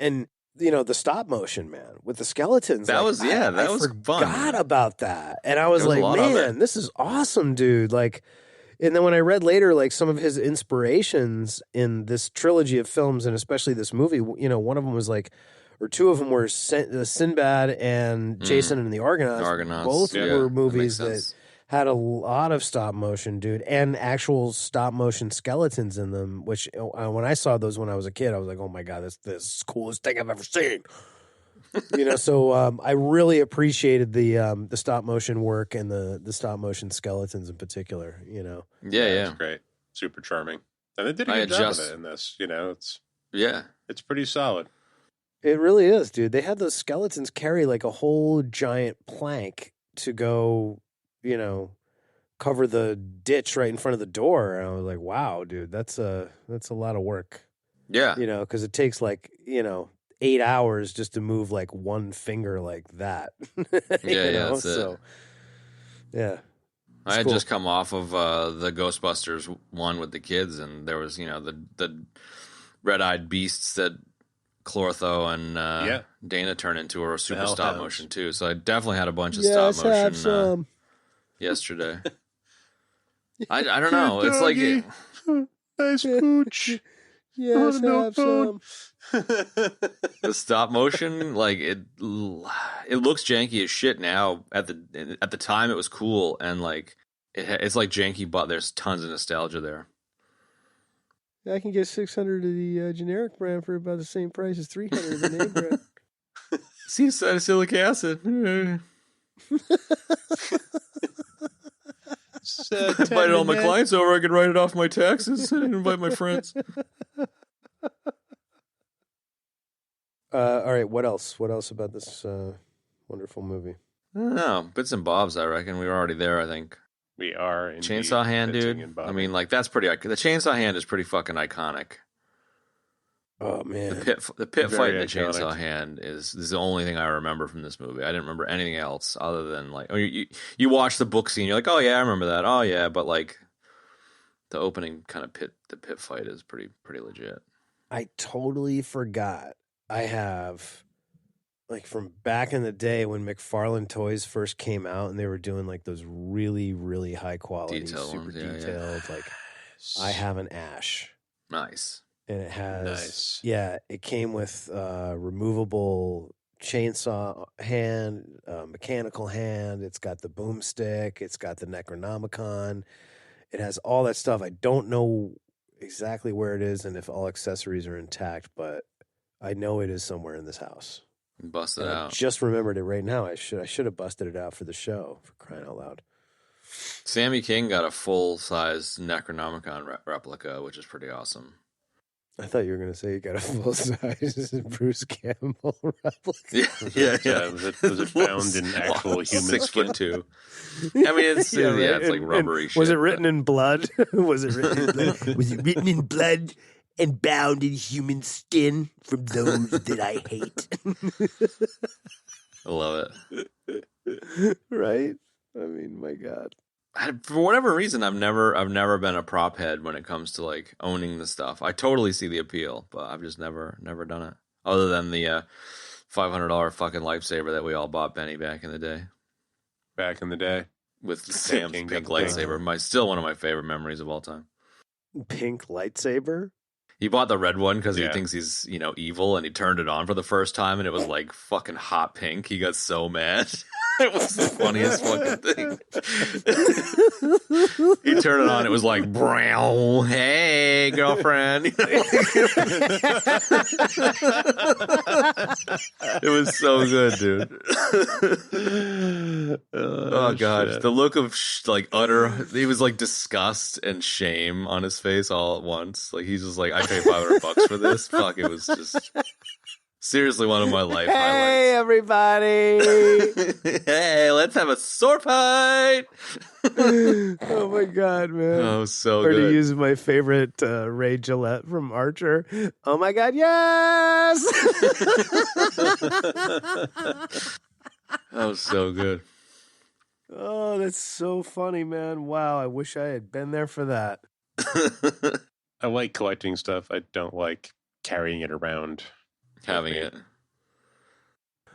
[SPEAKER 4] the stop motion, man, with the skeletons.
[SPEAKER 6] That was fun. I
[SPEAKER 4] forgot about that. And I was like, man, this is awesome, dude. Like, and then when I read later, like some of his inspirations in this trilogy of films, and especially this movie, one of them was like, or two of them were Sinbad and Jason and the Argonauts. Both were movies that had a lot of stop motion, dude, and actual stop motion skeletons in them, which when I saw those when I was a kid, I was like, oh my God, this is the coolest thing I've ever seen. So I really appreciated the stop motion work and the stop motion skeletons in particular,
[SPEAKER 6] Yeah.
[SPEAKER 5] It's great. Super charming. And they did a good job of it in this, it's pretty solid.
[SPEAKER 4] It really is, dude. They had those skeletons carry like a whole giant plank to go, cover the ditch right in front of the door. And I was like, wow, dude, that's a lot of work.
[SPEAKER 6] Yeah.
[SPEAKER 4] Because it takes 8 hours just to move like one finger like that.
[SPEAKER 6] That's
[SPEAKER 4] so,
[SPEAKER 6] it.
[SPEAKER 4] Yeah.
[SPEAKER 6] I had just come off of the Ghostbusters one with the kids, and there was, the red-eyed beasts that Clortho and Dana turn into are super stop motion too. So I definitely had a bunch of stop motion yesterday. I don't know. It's like
[SPEAKER 5] nice pooch.
[SPEAKER 4] Yes, have some.
[SPEAKER 6] The stop motion, like it looks janky as shit now. At the time, it was cool, and like it's like janky, but there's tons of nostalgia there.
[SPEAKER 4] I can get 600 of the generic brand for about the same price as 300 of the name brand.
[SPEAKER 6] See, salicylic acid. Invited all my clients over. I could write it off my taxes and invite my friends.
[SPEAKER 4] All right, what else? What else about this wonderful movie?
[SPEAKER 6] I don't know. Bits and bobs, I reckon. We were already there, I think.
[SPEAKER 5] We are.
[SPEAKER 6] Chainsaw hand, dude. I mean, like, that's pretty... The chainsaw hand is pretty fucking iconic.
[SPEAKER 4] Oh, man.
[SPEAKER 6] The pit fight in the chainsaw hand is the only thing I remember from this movie. I didn't remember anything else other than, like... You watch the book scene, you're like, oh, yeah, I remember that. Oh, yeah, but, like, the opening kind of pit fight is pretty legit.
[SPEAKER 4] I totally forgot. I have... Like from back in the day when McFarlane toys first came out and they were doing like those really, really high quality, super detailed, like I have an Ash.
[SPEAKER 6] Nice.
[SPEAKER 4] And it has, it came with removable chainsaw hand, mechanical hand. It's got the boomstick. It's got the Necronomicon. It has all that stuff. I don't know exactly where it is and if all accessories are intact, but I know it is somewhere in this house.
[SPEAKER 6] Bust it out.
[SPEAKER 4] I just remembered it right now. I should have busted it out for the show, for crying out loud.
[SPEAKER 6] Sammy King got a full-size Necronomicon replica, which is pretty awesome.
[SPEAKER 4] I thought you were going to say you got a full-size Bruce Campbell replica.
[SPEAKER 6] Yeah.
[SPEAKER 5] Was it found in actual human skin?
[SPEAKER 6] 6'2". I mean, it's it's like rubbery shit.
[SPEAKER 4] Was it written in blood? Was it written in blood? Was it written in blood? And bound in human skin from those that I hate.
[SPEAKER 6] I love it.
[SPEAKER 4] Right? I mean, my God.
[SPEAKER 6] For whatever reason, I've never been a prop head when it comes to like owning the stuff. I totally see the appeal, but I've just never done it. Other than the $500 fucking lightsaber that we all bought Benny back in the day.
[SPEAKER 5] Back in the day.
[SPEAKER 6] With Sam's pink lightsaber. Still one of my favorite memories of all time.
[SPEAKER 4] Pink lightsaber?
[SPEAKER 6] He bought the red one because he thinks he's, evil, and he turned it on for the first time, and it was like fucking hot pink. He got so mad. It was the funniest fucking thing. He turn it on, it was like, brown, hey, girlfriend. It was so good, dude. Oh, God.
[SPEAKER 5] Shit.
[SPEAKER 6] The look of, he was like disgust and shame on his face all at once. Like, he's just like, I paid $500 for this. Fuck, it was just seriously one of my life highlights.
[SPEAKER 4] Hey, everybody.
[SPEAKER 6] Hey, let's have a sword fight.
[SPEAKER 4] Oh, my God, man.
[SPEAKER 6] Oh, so
[SPEAKER 4] Or
[SPEAKER 6] good.
[SPEAKER 4] to use my favorite Ray Gillette from Archer. Oh, my God, yes.
[SPEAKER 6] That was so good.
[SPEAKER 4] Oh, that's so funny, man. Wow, I wish I had been there for that.
[SPEAKER 5] I like collecting stuff. I don't like carrying it around.
[SPEAKER 6] Having it.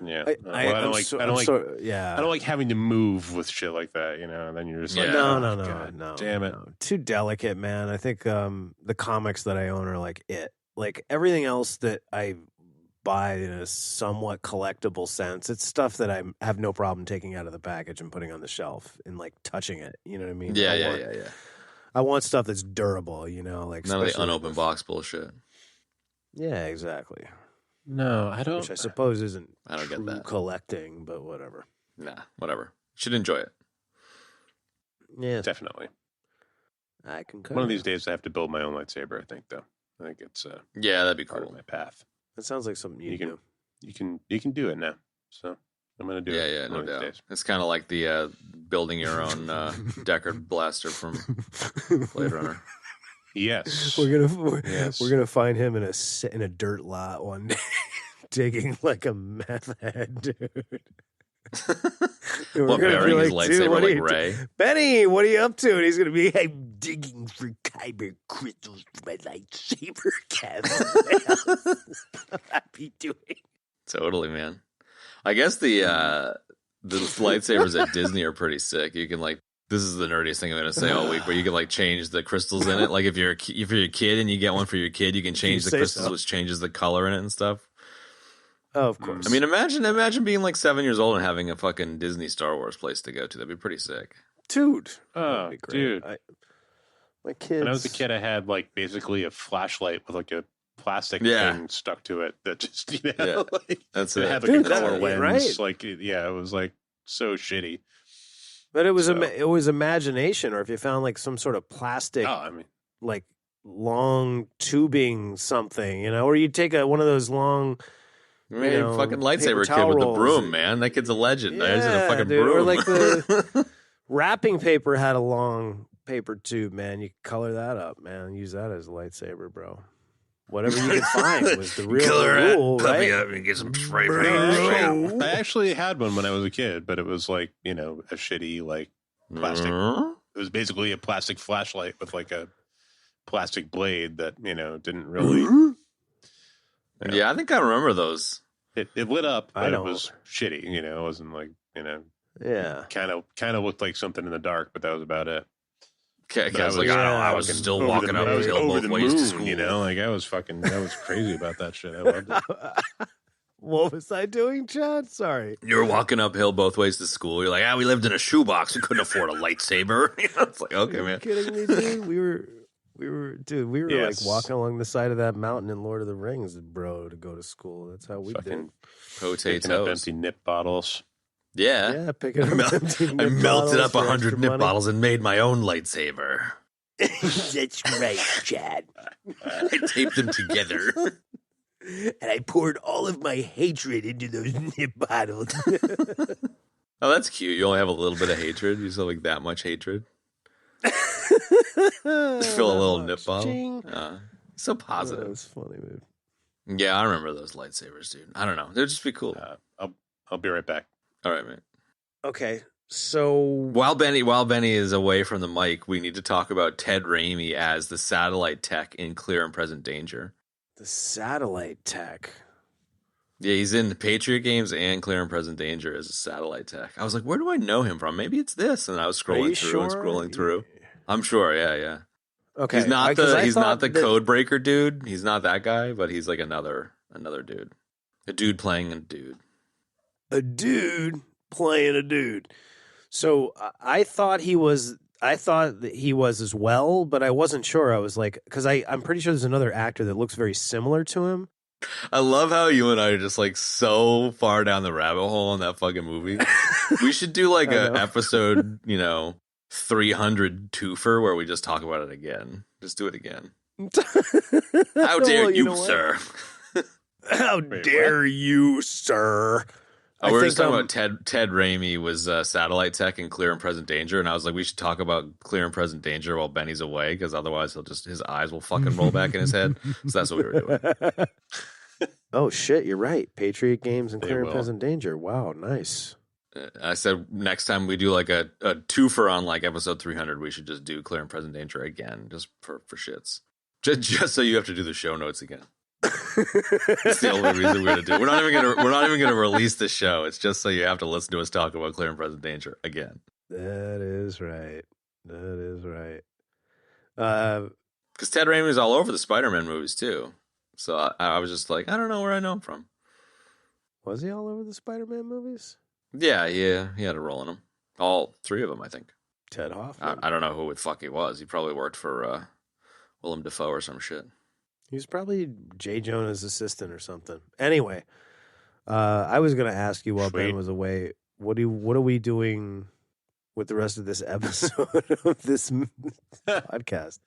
[SPEAKER 5] Yeah.
[SPEAKER 4] I
[SPEAKER 5] don't like. I don't like.
[SPEAKER 4] yeah.
[SPEAKER 5] I don't like having to move with shit like that. You know. And then you're just like,
[SPEAKER 6] Yeah.
[SPEAKER 5] oh,
[SPEAKER 4] No,
[SPEAKER 5] God,
[SPEAKER 4] no.
[SPEAKER 5] damn it.
[SPEAKER 4] No. Too delicate, man. I think the comics that I own are like it. Like everything else that I buy in a somewhat collectible sense, it's stuff that I have no problem taking out of the package and putting on the shelf and like touching it. You know what I mean?
[SPEAKER 6] Yeah.
[SPEAKER 4] I want stuff that's durable. You know, like
[SPEAKER 6] None of the
[SPEAKER 4] especially
[SPEAKER 6] unopened box bullshit.
[SPEAKER 4] Yeah, exactly.
[SPEAKER 5] No, I don't.
[SPEAKER 4] Which I suppose isn't
[SPEAKER 6] I don't get
[SPEAKER 4] true
[SPEAKER 6] that.
[SPEAKER 4] collecting, but whatever.
[SPEAKER 6] Nah, whatever. Should enjoy it.
[SPEAKER 4] Yeah,
[SPEAKER 5] Definitely.
[SPEAKER 4] I concur.
[SPEAKER 5] One of these days, I have to build my own lightsaber. I think, though. I think it's
[SPEAKER 6] Yeah, that'd be
[SPEAKER 5] part
[SPEAKER 6] cool.
[SPEAKER 5] of my path.
[SPEAKER 4] That sounds like something you do.
[SPEAKER 5] You can do it now. So I'm gonna do it.
[SPEAKER 6] Yeah, no
[SPEAKER 5] one of these
[SPEAKER 6] doubt.
[SPEAKER 5] days.
[SPEAKER 6] It's kind of like the building your own Deckard blaster from Blade Runner.
[SPEAKER 5] Yes.
[SPEAKER 4] We're gonna find him in a dirt lot one day, digging like a meth head, dude.
[SPEAKER 6] What, burying his lightsaber like Ray?
[SPEAKER 4] Benny, what are you up to? And he's gonna be, I'm digging for kyber crystals for my lightsaber, Campbell. I'd be doing.
[SPEAKER 6] Totally, man. I guess the lightsabers at Disney are pretty sick. You can like, this is the nerdiest thing I'm going to say all week, but you can like change the crystals in it. Like if you're a kid and you get one for your kid, you can change the crystals, which changes the color in it and stuff.
[SPEAKER 4] Oh, of course.
[SPEAKER 6] I mean, imagine being like 7 years old and having a fucking Disney Star Wars place to go to. That'd be pretty sick.
[SPEAKER 4] Dude.
[SPEAKER 5] Oh, dude.
[SPEAKER 4] My kids.
[SPEAKER 5] When I was a kid, I had like basically a flashlight with like a plastic thing stuck to it that just, like,
[SPEAKER 6] that's
[SPEAKER 5] it
[SPEAKER 6] it.
[SPEAKER 5] had like
[SPEAKER 4] Dude,
[SPEAKER 5] a color lens.
[SPEAKER 4] right?
[SPEAKER 5] Like, it was like so shitty.
[SPEAKER 4] But it was imagination, or if you found like some sort of plastic, like long tubing something, or you take one of those long,
[SPEAKER 6] fucking lightsaber kid with the broom, man. That kid's a legend.
[SPEAKER 4] Yeah,
[SPEAKER 6] There's a fucking
[SPEAKER 4] dude.
[SPEAKER 6] broom.
[SPEAKER 4] Or like the wrapping paper had a long paper tube, man. You could color that up, man. Use that as a lightsaber, bro. Whatever you could find was the real rule, right?
[SPEAKER 6] Up and get some spray
[SPEAKER 5] I actually had one when I was a kid, but it was like, a shitty like plastic. It was basically a plastic flashlight with like a plastic blade that, didn't really.
[SPEAKER 6] Yeah, I think I remember those.
[SPEAKER 5] It lit up, but it was shitty. It wasn't like,
[SPEAKER 4] Yeah.
[SPEAKER 5] kind of looked like something in the dark, but that was about it.
[SPEAKER 6] Okay, I was like, I was still walking up the hill both ways to school.
[SPEAKER 5] Like I was crazy about that shit. I loved it.
[SPEAKER 4] What was I doing, Chad? Sorry.
[SPEAKER 6] You were walking uphill both ways to school. You're like, we lived in a shoebox. We couldn't afford a lightsaber. It's like, okay, man.
[SPEAKER 4] Are you kidding me, dude? We were like walking along the side of that mountain in Lord of the Rings, bro, to go to school. That's how we did.
[SPEAKER 6] Potatoes.
[SPEAKER 5] Up empty nip bottles.
[SPEAKER 6] Yeah.
[SPEAKER 4] Picking up empty nip
[SPEAKER 6] I melted
[SPEAKER 4] bottles
[SPEAKER 6] up
[SPEAKER 4] for
[SPEAKER 6] 100
[SPEAKER 4] extra
[SPEAKER 6] nip
[SPEAKER 4] money.
[SPEAKER 6] bottles and made my own lightsaber.
[SPEAKER 4] That's right, Chad.
[SPEAKER 6] I taped them together.
[SPEAKER 4] And I poured all of my hatred into those nip bottles.
[SPEAKER 6] Oh, that's cute. You only have a little bit of hatred. You still have like that much hatred. Fill a little nip bottle. So positive.
[SPEAKER 4] That was funny, man.
[SPEAKER 6] Yeah, I remember those lightsabers, dude. I don't know. They'd just be cool.
[SPEAKER 5] I'll be right back.
[SPEAKER 6] All right, man.
[SPEAKER 4] Okay, so
[SPEAKER 6] While Benny is away from the mic, we need to talk about Ted Raimi as the satellite tech in Clear and Present Danger.
[SPEAKER 4] the satellite tech.
[SPEAKER 6] Yeah, he's in the Patriot games and Clear and Present Danger as a satellite tech. I was like, where do I know him from? Maybe it's this. And I was scrolling through. I'm sure. Yeah.
[SPEAKER 4] Okay,
[SPEAKER 6] He's not the code breaker dude. He's not that guy, but he's like another dude. A dude playing a dude.
[SPEAKER 4] A dude playing a dude. So I thought he was I thought that he was as well, but I wasn't sure. I was like, because I'm pretty sure there's another actor that looks very similar to him.
[SPEAKER 6] I love how you and I are just like so far down the rabbit hole in that fucking movie. We should do like a episode, 300 twofer where we just talk about it again. Just do it again. How dare you, sir?
[SPEAKER 4] How dare you, sir?
[SPEAKER 6] We were just talking about Ted Raimi was satellite tech in Clear and Present Danger, and I was like, we should talk about Clear and Present Danger while Benny's away, because otherwise his eyes will fucking roll back in his head. So that's what we were doing.
[SPEAKER 4] Oh shit, you're right. Patriot Games and Clear and Present Danger. Wow, nice.
[SPEAKER 6] I said next time we do like a twofer on like episode 300, we should just do Clear and Present Danger again, just for shits. Just so you have to do the show notes again. That's the only reason we're gonna do. We're not even gonna release the show. It's just so you have to listen to us talk about Clear and Present Danger again.
[SPEAKER 4] That is right.
[SPEAKER 6] Because Ted Raimi is all over the Spider-Man movies too. So I was just like, I don't know where I know him from.
[SPEAKER 4] Was he all over the Spider-Man movies?
[SPEAKER 6] Yeah, he had a role in them. All three of them, I think.
[SPEAKER 4] Ted Hoffman.
[SPEAKER 6] I don't know who the fuck he was. He probably worked for Willem Dafoe or some shit.
[SPEAKER 4] He was probably Jay Jonah's assistant or something. Anyway, I was going to ask you while Ben was away, what are we doing with the rest of this episode of this podcast?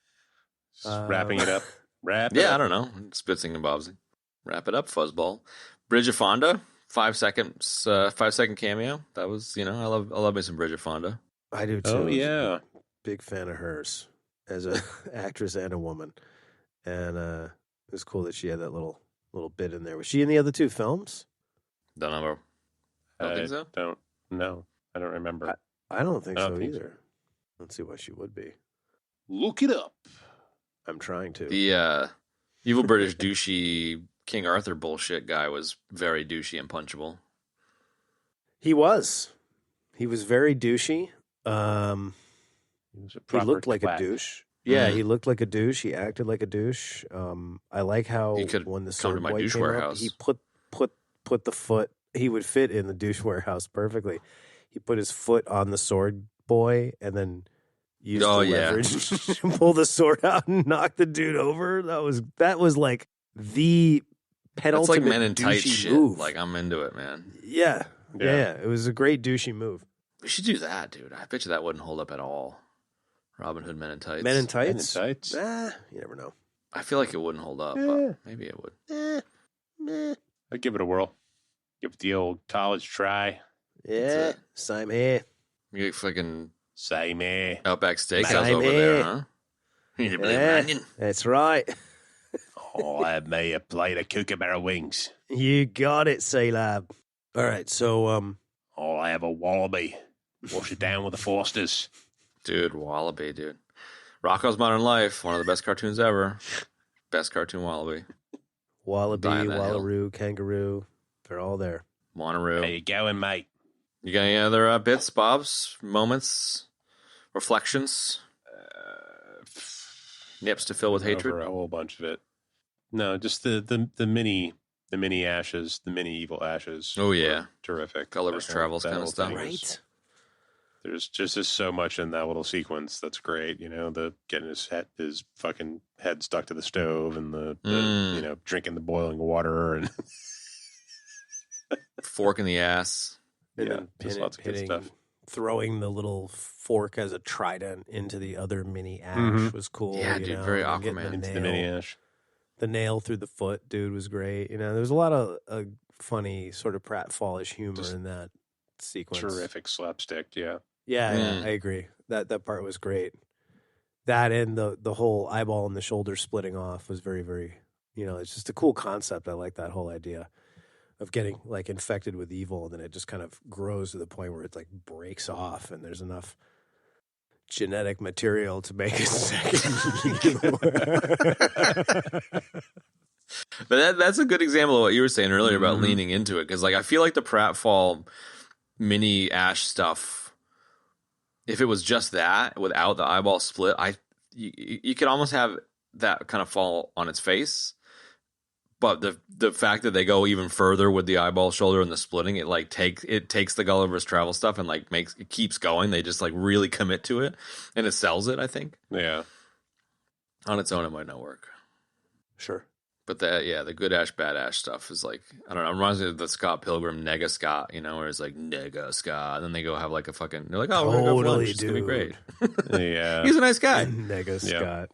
[SPEAKER 5] Just wrapping it up.
[SPEAKER 6] I don't know. Spitzing and Bobsing. Wrap it up, fuzzball. Bridget Fonda, 5 second cameo. That was, I love me some Bridget Fonda.
[SPEAKER 4] I do too.
[SPEAKER 5] Oh yeah,
[SPEAKER 4] big fan of hers as an actress and a woman. And it was cool that she had that little bit in there. Was she in the other two films?
[SPEAKER 6] Don't know. Don't think so.
[SPEAKER 5] I don't remember.
[SPEAKER 4] I don't think so either. Let's see why she would be.
[SPEAKER 5] Look it up.
[SPEAKER 4] I'm trying to.
[SPEAKER 6] The evil British douchey King Arthur bullshit guy was very douchey and punchable.
[SPEAKER 4] He was very douchey. He looked like a douche. Yeah, he looked like a douche. He acted like a douche. I like how when the sword boy came up, he put the foot. He would fit in the douche warehouse perfectly. He put his foot on the sword boy and then used the leverage to pull the sword out and knock the dude over. That was like the penultimate.
[SPEAKER 6] That's like Men in Tights shit.
[SPEAKER 4] Move.
[SPEAKER 6] Like I'm into it, man.
[SPEAKER 4] Yeah. It was a great douchey move.
[SPEAKER 6] We should do that, dude. I bet you that wouldn't hold up at all. Robin Hood Men in Tights.
[SPEAKER 4] Men in Tights?
[SPEAKER 5] You
[SPEAKER 4] never know.
[SPEAKER 6] I feel like it wouldn't hold up, but maybe it would.
[SPEAKER 5] I'd give it a whirl. Give it the old college try.
[SPEAKER 4] Yeah, same here.
[SPEAKER 6] You get fucking
[SPEAKER 5] same here.
[SPEAKER 6] Outback Steakhouse over there, huh?
[SPEAKER 4] Yeah, that's right.
[SPEAKER 5] I'll have me a plate of kookaburra wings.
[SPEAKER 4] You got it, C-Lab. All right, so
[SPEAKER 5] I'll have a wallaby. Wash it down with the Fosters.
[SPEAKER 6] Dude, Wallaby, dude. Rocko's Modern Life, one of the best cartoons ever. Best cartoon Wallaby.
[SPEAKER 4] Wallaby, Wallaroo, Kangaroo, they're all there.
[SPEAKER 6] Monteroo.
[SPEAKER 5] How you going, mate?
[SPEAKER 6] You got any other bits, bobs, moments, reflections, nips to fill with hatred?
[SPEAKER 5] A whole bunch of it. No, just the mini ashes, the mini evil ashes.
[SPEAKER 6] Oh yeah,
[SPEAKER 5] terrific.
[SPEAKER 6] Gulliver's Travels kind of stuff,
[SPEAKER 4] right?
[SPEAKER 5] There's just so much in that little sequence that's great. The getting his fucking head stuck to the stove and the drinking the boiling water and
[SPEAKER 6] fork in the ass.
[SPEAKER 4] And
[SPEAKER 5] just lots of good stuff.
[SPEAKER 4] Throwing the little fork as a trident into the other mini ash was cool.
[SPEAKER 6] Yeah, dude, very Aquaman.
[SPEAKER 5] Into the mini ash.
[SPEAKER 4] The nail through the foot, dude, was great. There's a lot of funny sort of pratfallish humor just in that sequence.
[SPEAKER 5] Terrific slapstick, yeah.
[SPEAKER 4] Yeah, I agree. That part was great. That and the whole eyeball and the shoulder splitting off was very, very, it's just a cool concept. I like that whole idea of getting like infected with evil and then it just kind of grows to the point where it like breaks off and there's enough genetic material to make a second.
[SPEAKER 6] But that's a good example of what you were saying earlier about leaning into it. Because like I feel like the pratfall mini ash stuff, if it was just that without the eyeball split, you could almost have that kind of fall on its face, But the fact that they go even further with the eyeball shoulder and the splitting, it takes the Gulliver's Travel stuff and like it keeps going. They just like really commit to it, and it sells it. I think.
[SPEAKER 5] Yeah.
[SPEAKER 6] On its own, it might not work.
[SPEAKER 4] Sure.
[SPEAKER 6] But the good Ash, bad Ash stuff is like, I don't know, it reminds me of the Scott Pilgrim Nega Scott, where it's like Nega Scott, and then they go have like they're like, oh, we're gonna go for lunch. It's gonna be great.
[SPEAKER 5] Yeah.
[SPEAKER 6] He's a nice guy.
[SPEAKER 4] Nega Scott.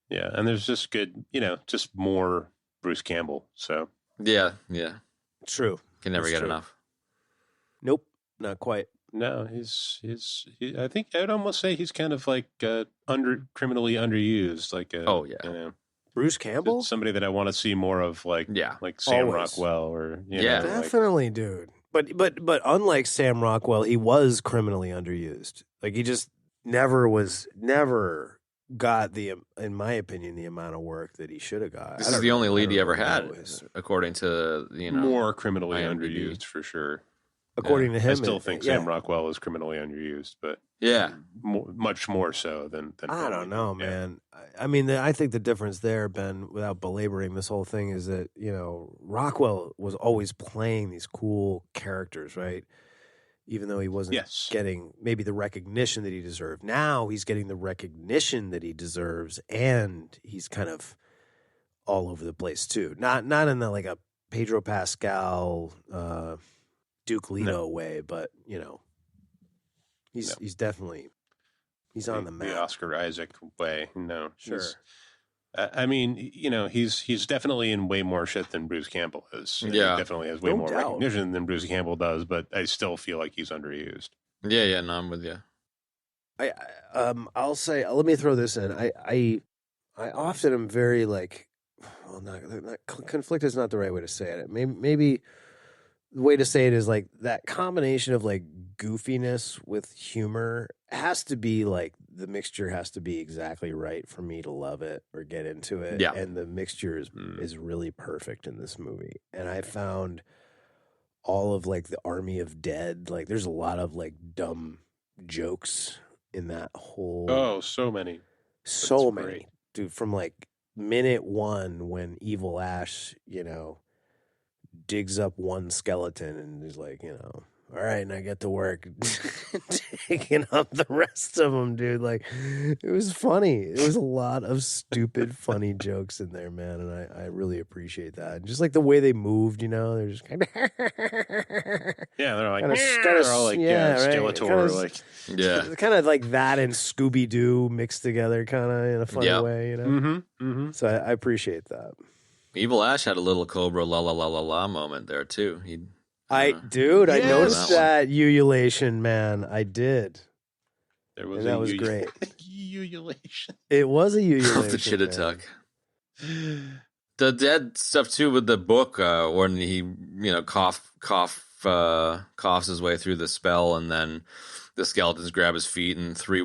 [SPEAKER 5] Yeah, and there's just good, just more Bruce Campbell. So
[SPEAKER 6] yeah,
[SPEAKER 4] true.
[SPEAKER 6] Can never get enough.
[SPEAKER 4] Nope, not quite.
[SPEAKER 5] No, I think I'd almost say he's kind of like criminally underused. Like
[SPEAKER 4] Bruce Campbell,
[SPEAKER 5] somebody that I want to see more of, like Sam Rockwell or
[SPEAKER 4] definitely, dude. But unlike Sam Rockwell, he was criminally underused. Like he just never got in my opinion, the amount of work that he should have got.
[SPEAKER 6] This is the only lead he ever had, according to
[SPEAKER 5] more criminally
[SPEAKER 6] IMDb.
[SPEAKER 5] underused for sure.
[SPEAKER 4] According to him,
[SPEAKER 5] I still think Sam Rockwell is criminally underused, but much more so than
[SPEAKER 4] I don't know, man. I mean, I think the difference there, Ben, without belaboring this whole thing, is that Rockwell was always playing these cool characters, right? Even though he wasn't getting maybe the recognition that he deserved. Now he's getting the recognition that he deserves, and he's kind of all over the place too. Not in the like a Pedro Pascal, Duke Leto way, but he's definitely on the map.
[SPEAKER 5] The Oscar Isaac way. No,
[SPEAKER 4] sure.
[SPEAKER 5] I mean, he's definitely in way more shit than Bruce Campbell is. He definitely has way more recognition than Bruce Campbell does, but I still feel like he's underused.
[SPEAKER 6] Yeah, no, I'm with you.
[SPEAKER 4] I'll say, let me throw this in. I often am very like, well, not conflict is not the right way to say it. Maybe the way to say it is like that combination of like goofiness with humor has to be like the mixture has to be exactly right for me to love it or get into it.
[SPEAKER 6] Yeah.
[SPEAKER 4] And the mixture is really perfect in this movie. And I found all of like the Army of Dead, like there's a lot of like dumb jokes in that whole.
[SPEAKER 5] Oh, so many.
[SPEAKER 4] So many. Great. Dude, from like minute one when Evil Ash, digs up one skeleton and is like, all right, and I get to work digging up the rest of them, dude. Like, it was funny. It was a lot of stupid, funny jokes in there, man, and I really appreciate that. And just like the way they moved, they're just kind of
[SPEAKER 5] they're like they're all like Skeletor,
[SPEAKER 4] kind of like that and Scooby Doo mixed together, kind of in a funny way, So I appreciate that.
[SPEAKER 6] Evil Ash had a little Cobra la la la la la moment there too.
[SPEAKER 4] I noticed that ululation, man. I did. That was great.
[SPEAKER 5] Ululation.
[SPEAKER 4] It was a ululation.
[SPEAKER 6] The Chitatuck. The dead stuff too with the book when he coughs his way through the spell, and then the skeletons grab his feet, and three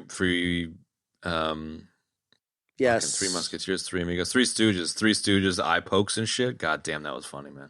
[SPEAKER 6] Musketeers, three Amigos, Three Stooges, eye pokes and shit. God damn, that was funny, man.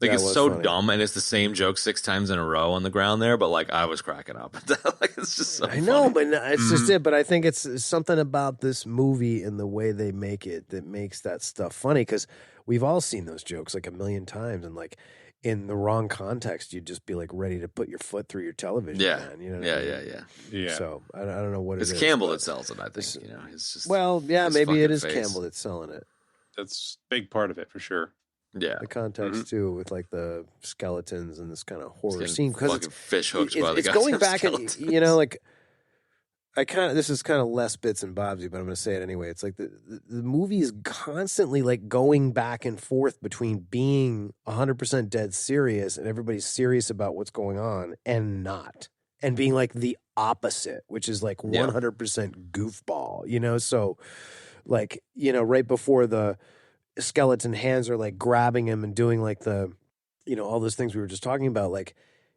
[SPEAKER 6] Like, it's so funny. Dumb, and it's the same joke 6 times in a row on the ground there, but, like, I was cracking up at that. Like, it's just so funny.
[SPEAKER 4] I know, but it's just it. But I think it's something about this movie and the way they make it that makes that stuff funny, because we've all seen those jokes, like, a million times, and, like, in the wrong context, you'd just be, like, ready to put your foot through your television, man. You know what I mean?
[SPEAKER 5] Yeah.
[SPEAKER 4] So, I don't know what it is.
[SPEAKER 6] It's Campbell that sells it, I think. It's just...
[SPEAKER 4] Well, yeah, maybe it is Campbell that's selling it.
[SPEAKER 5] That's a big part of it, for sure.
[SPEAKER 6] Yeah,
[SPEAKER 4] the context too, with like the skeletons and this kind of horror scene, because it's
[SPEAKER 6] fish hooked by the
[SPEAKER 4] it's going back and like this is kind of less bits and bobsy, but I'm going to say it anyway. It's like the movie is constantly like going back and forth between being 100% dead serious and everybody's serious about what's going on and not, and being like the opposite, which is like 100% goofball. So like right before the skeleton hands are like grabbing him and doing like the all those things we were just talking about, like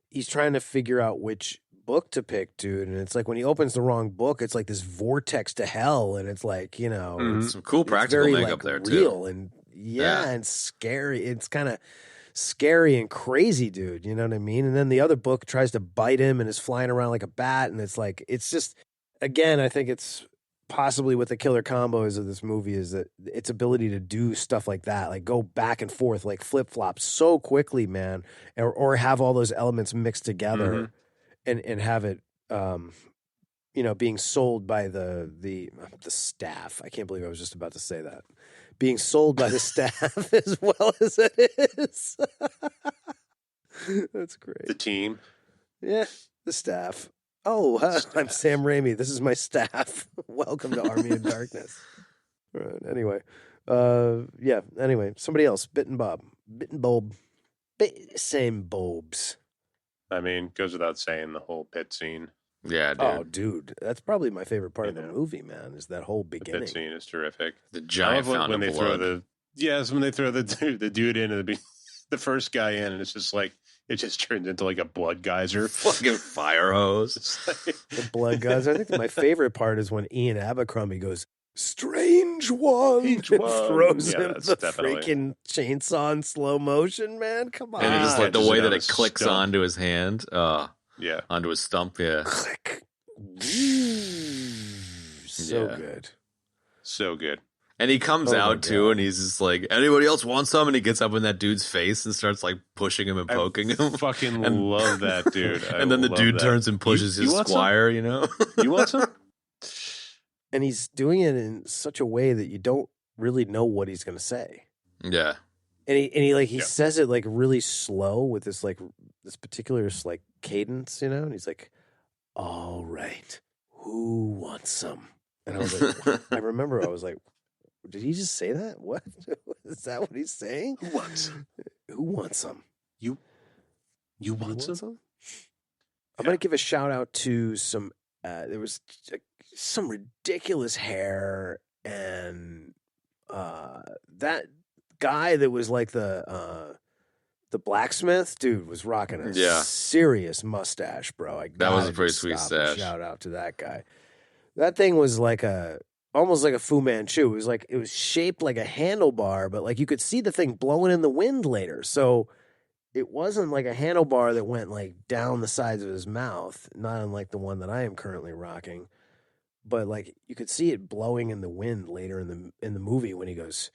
[SPEAKER 4] he's trying to figure out which book to pick, dude, and it's like when he opens the wrong book, it's like this vortex to hell, and it's like
[SPEAKER 6] some cool practical
[SPEAKER 4] very,
[SPEAKER 6] makeup
[SPEAKER 4] like,
[SPEAKER 6] there
[SPEAKER 4] real
[SPEAKER 6] too,
[SPEAKER 4] and and scary. It's kind of scary and crazy, dude, you know what I mean? And then the other book tries to bite him and is flying around like a bat, and it's like, it's just, again, I think it's possibly what the killer combo is of this movie is that its ability to do stuff like that, like go back and forth, like flip flop so quickly, man, or have all those elements mixed together and have it, being sold by the staff. I can't believe I was just about to say that. Being sold by the staff as well as it is. That's great.
[SPEAKER 5] The team.
[SPEAKER 4] Yeah, the staff. Oh, I'm Sam Raimi. This is my staff. Welcome to Army of Darkness. All right, anyway. Anyway, somebody else. Bitten Bob. Bitten Bob. Same Bobs.
[SPEAKER 5] I mean, goes without saying, the whole pit scene.
[SPEAKER 6] Yeah, dude.
[SPEAKER 4] Oh, dude. That's probably my favorite part of the movie, man, is that whole beginning.
[SPEAKER 5] The pit scene is terrific.
[SPEAKER 6] The giant fountain
[SPEAKER 5] when
[SPEAKER 6] of
[SPEAKER 5] they
[SPEAKER 6] blood.
[SPEAKER 5] when they throw the dude in and the first guy in, and it's just like, it just turns into like a blood geyser.
[SPEAKER 6] Fucking fire hose.
[SPEAKER 4] The blood guys. I think my favorite part is when Ian Abercrombie goes, "Strange one," and throws him the freaking chainsaw in slow motion, man. Come on.
[SPEAKER 6] And it's just like the way that it clicks
[SPEAKER 5] stump.
[SPEAKER 6] onto his hand.
[SPEAKER 5] Yeah.
[SPEAKER 6] Onto his stump, yeah.
[SPEAKER 4] Click. So good.
[SPEAKER 5] So good.
[SPEAKER 6] And he comes
[SPEAKER 4] Oh my
[SPEAKER 6] out too,
[SPEAKER 4] God.
[SPEAKER 6] and he's just like, anybody else want some? And he gets up in that dude's face and starts like pushing him and poking him.
[SPEAKER 5] Fucking love that dude.
[SPEAKER 6] And then the dude turns and pushes his
[SPEAKER 5] want
[SPEAKER 6] squire, you know?
[SPEAKER 5] You want some?
[SPEAKER 4] And he's doing it in such a way that you don't really know what he's going to say.
[SPEAKER 6] Yeah.
[SPEAKER 4] And he says it like really slow with this particular like cadence, and he's like, "All right, who wants some?" And I was like, I remember I was like, did he just say that? What is that? What he's saying? Who wants some?
[SPEAKER 5] You want some?
[SPEAKER 4] I'm gonna give a shout out to some. There was some ridiculous hair, and that guy that was like the blacksmith dude was rocking a serious mustache, bro.
[SPEAKER 6] That was a pretty sweet stash.
[SPEAKER 4] Shout out to that guy. That thing was like almost like a Fu Manchu. It was shaped like a handlebar, but like you could see the thing blowing in the wind later. So it wasn't like a handlebar that went like down the sides of his mouth, not unlike the one that I am currently rocking. But like you could see it blowing in the wind later in the movie when he goes,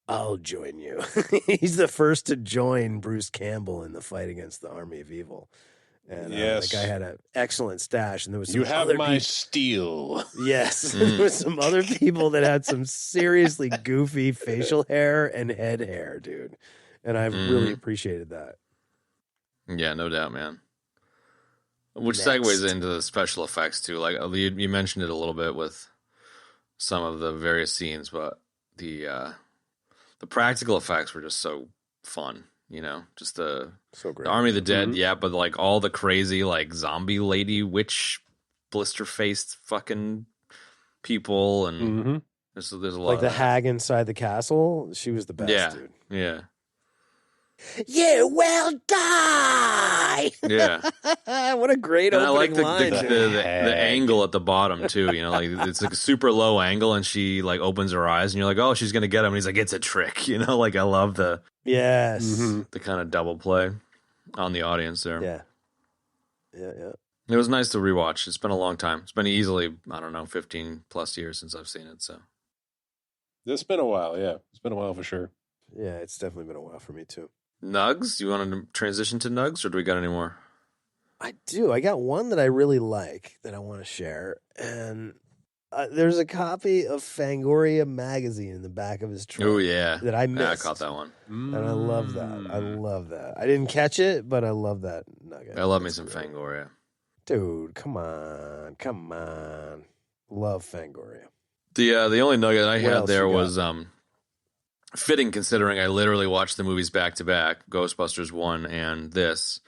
[SPEAKER 4] "I'll join you." He's the first to join Bruce Campbell in the fight against the Army of Evil. And
[SPEAKER 5] yes,
[SPEAKER 4] that guy had an excellent stash, and there was some
[SPEAKER 5] you have
[SPEAKER 4] other
[SPEAKER 5] my steel.
[SPEAKER 4] Yes, there was some other people that had some seriously goofy facial hair and head hair, dude, and I really appreciated that.
[SPEAKER 6] Yeah, no doubt, man. Which
[SPEAKER 4] Next.
[SPEAKER 6] segues into the special effects too. Like you mentioned it a little bit with some of the various scenes, but the practical effects were just so fun. Just
[SPEAKER 4] So great.
[SPEAKER 6] the Army of the Dead, yeah, but like all the crazy like zombie lady witch blister faced fucking people, and there's a lot
[SPEAKER 4] Like
[SPEAKER 6] of
[SPEAKER 4] the
[SPEAKER 6] that.
[SPEAKER 4] hag inside the castle, she was the best, dude.
[SPEAKER 6] Yeah.
[SPEAKER 4] You will die.
[SPEAKER 6] Yeah.
[SPEAKER 4] What a great
[SPEAKER 6] And I
[SPEAKER 4] opening
[SPEAKER 6] like
[SPEAKER 4] line.
[SPEAKER 6] the angle at the bottom too. Like it's like a super low angle, and she like opens her eyes, and you're like, oh, she's gonna get him. And he's like, it's a trick. Like I love the kind of double play on the audience there.
[SPEAKER 4] Yeah.
[SPEAKER 6] It was nice to rewatch. It's been a long time. It's been easily 15 plus years since I've seen it. So
[SPEAKER 5] It's been a while. Yeah, it's been a while for sure.
[SPEAKER 4] Yeah, it's definitely been a while for me too.
[SPEAKER 6] Nugs, you want to transition to Nugs, or do we got any more?
[SPEAKER 4] I do. I got one that I really like that I want to share, and there's a copy of Fangoria magazine in the back of his trunk.
[SPEAKER 6] Oh yeah,
[SPEAKER 4] that I missed.
[SPEAKER 6] Yeah, I caught that one,
[SPEAKER 4] and I love that. I didn't catch it, but I love that nugget.
[SPEAKER 6] I love me some Fangoria,
[SPEAKER 4] dude. Come on, love Fangoria.
[SPEAKER 6] The only nugget I had there
[SPEAKER 4] you
[SPEAKER 6] was fitting, considering I literally watched the movies back to back, Ghostbusters 1 and this.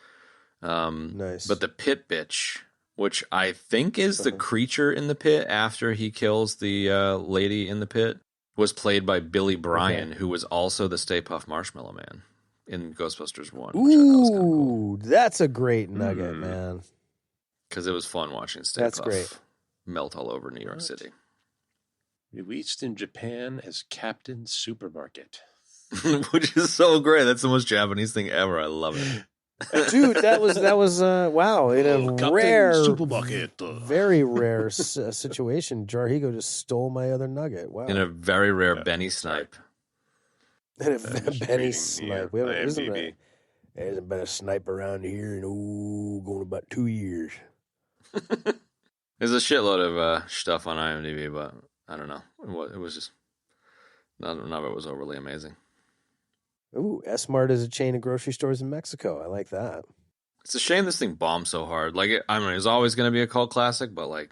[SPEAKER 4] Nice.
[SPEAKER 6] But the pit bitch, which I think is the creature in the pit after he kills the lady in the pit, was played by Billy Bryan, who was also the Stay Puft Marshmallow Man in Ghostbusters 1. Which I thought was kind of cool.
[SPEAKER 4] That's a great nugget, man.
[SPEAKER 6] Because it was fun watching Stay
[SPEAKER 4] That's
[SPEAKER 6] Puft
[SPEAKER 4] great.
[SPEAKER 6] melt all over New York City.
[SPEAKER 5] Released in Japan as Captain Supermarket.
[SPEAKER 6] Which is so great. That's the most Japanese thing ever. I love it.
[SPEAKER 4] Dude, that was wow, in a rare,
[SPEAKER 5] Supermarket.
[SPEAKER 4] very rare situation. Jarhigo just stole my other nugget. Wow.
[SPEAKER 6] In a very rare Benny snipe.
[SPEAKER 4] And a
[SPEAKER 5] Just
[SPEAKER 4] Benny
[SPEAKER 5] reading
[SPEAKER 4] snipe.
[SPEAKER 5] the
[SPEAKER 4] There
[SPEAKER 5] IMDb.
[SPEAKER 4] hasn't been a snipe around here in going about 2 years.
[SPEAKER 6] There's a shitload of stuff on IMDb, but I don't know. It was just none of it was overly amazing.
[SPEAKER 4] Ooh, S-Mart is a chain of grocery stores in Mexico. I like that.
[SPEAKER 6] It's a shame this thing bombed so hard. Like, it was always going to be a cult classic, but like,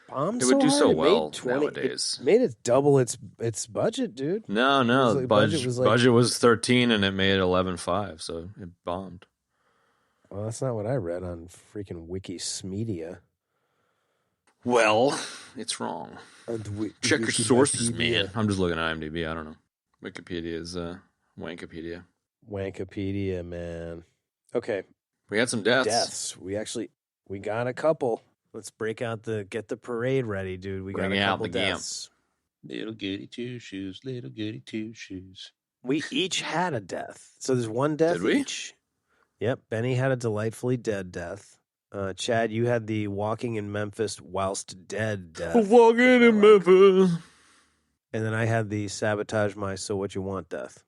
[SPEAKER 4] Bombed
[SPEAKER 6] it would do
[SPEAKER 4] hard,
[SPEAKER 6] so
[SPEAKER 4] it
[SPEAKER 6] well
[SPEAKER 4] made 20
[SPEAKER 6] nowadays.
[SPEAKER 4] It made it double its budget, dude.
[SPEAKER 6] No,
[SPEAKER 4] It was like-
[SPEAKER 6] budget was 13 and it made 11.5, so it bombed.
[SPEAKER 4] Well, that's not what I read on freaking Wikismedia.
[SPEAKER 6] Well, it's wrong. Check your sources, man. I'm just looking at IMDb. I don't know. Wikipedia is Wankopedia.
[SPEAKER 4] Wankopedia, man. Okay,
[SPEAKER 6] We had some deaths.
[SPEAKER 4] We got a couple. Let's get the parade ready, dude. We
[SPEAKER 6] Bring
[SPEAKER 4] got a
[SPEAKER 6] out
[SPEAKER 4] couple
[SPEAKER 6] the gamp.
[SPEAKER 4] deaths.
[SPEAKER 5] Little goody two shoes, little goody two shoes.
[SPEAKER 4] We each had a death. So there's one death
[SPEAKER 6] Did we?
[SPEAKER 4] each. Yep, Benny had a delightfully dead death. Chad, you had the walking in Memphis whilst dead death.
[SPEAKER 6] Walking in Memphis.
[SPEAKER 4] And then I had the sabotage my so what you want death.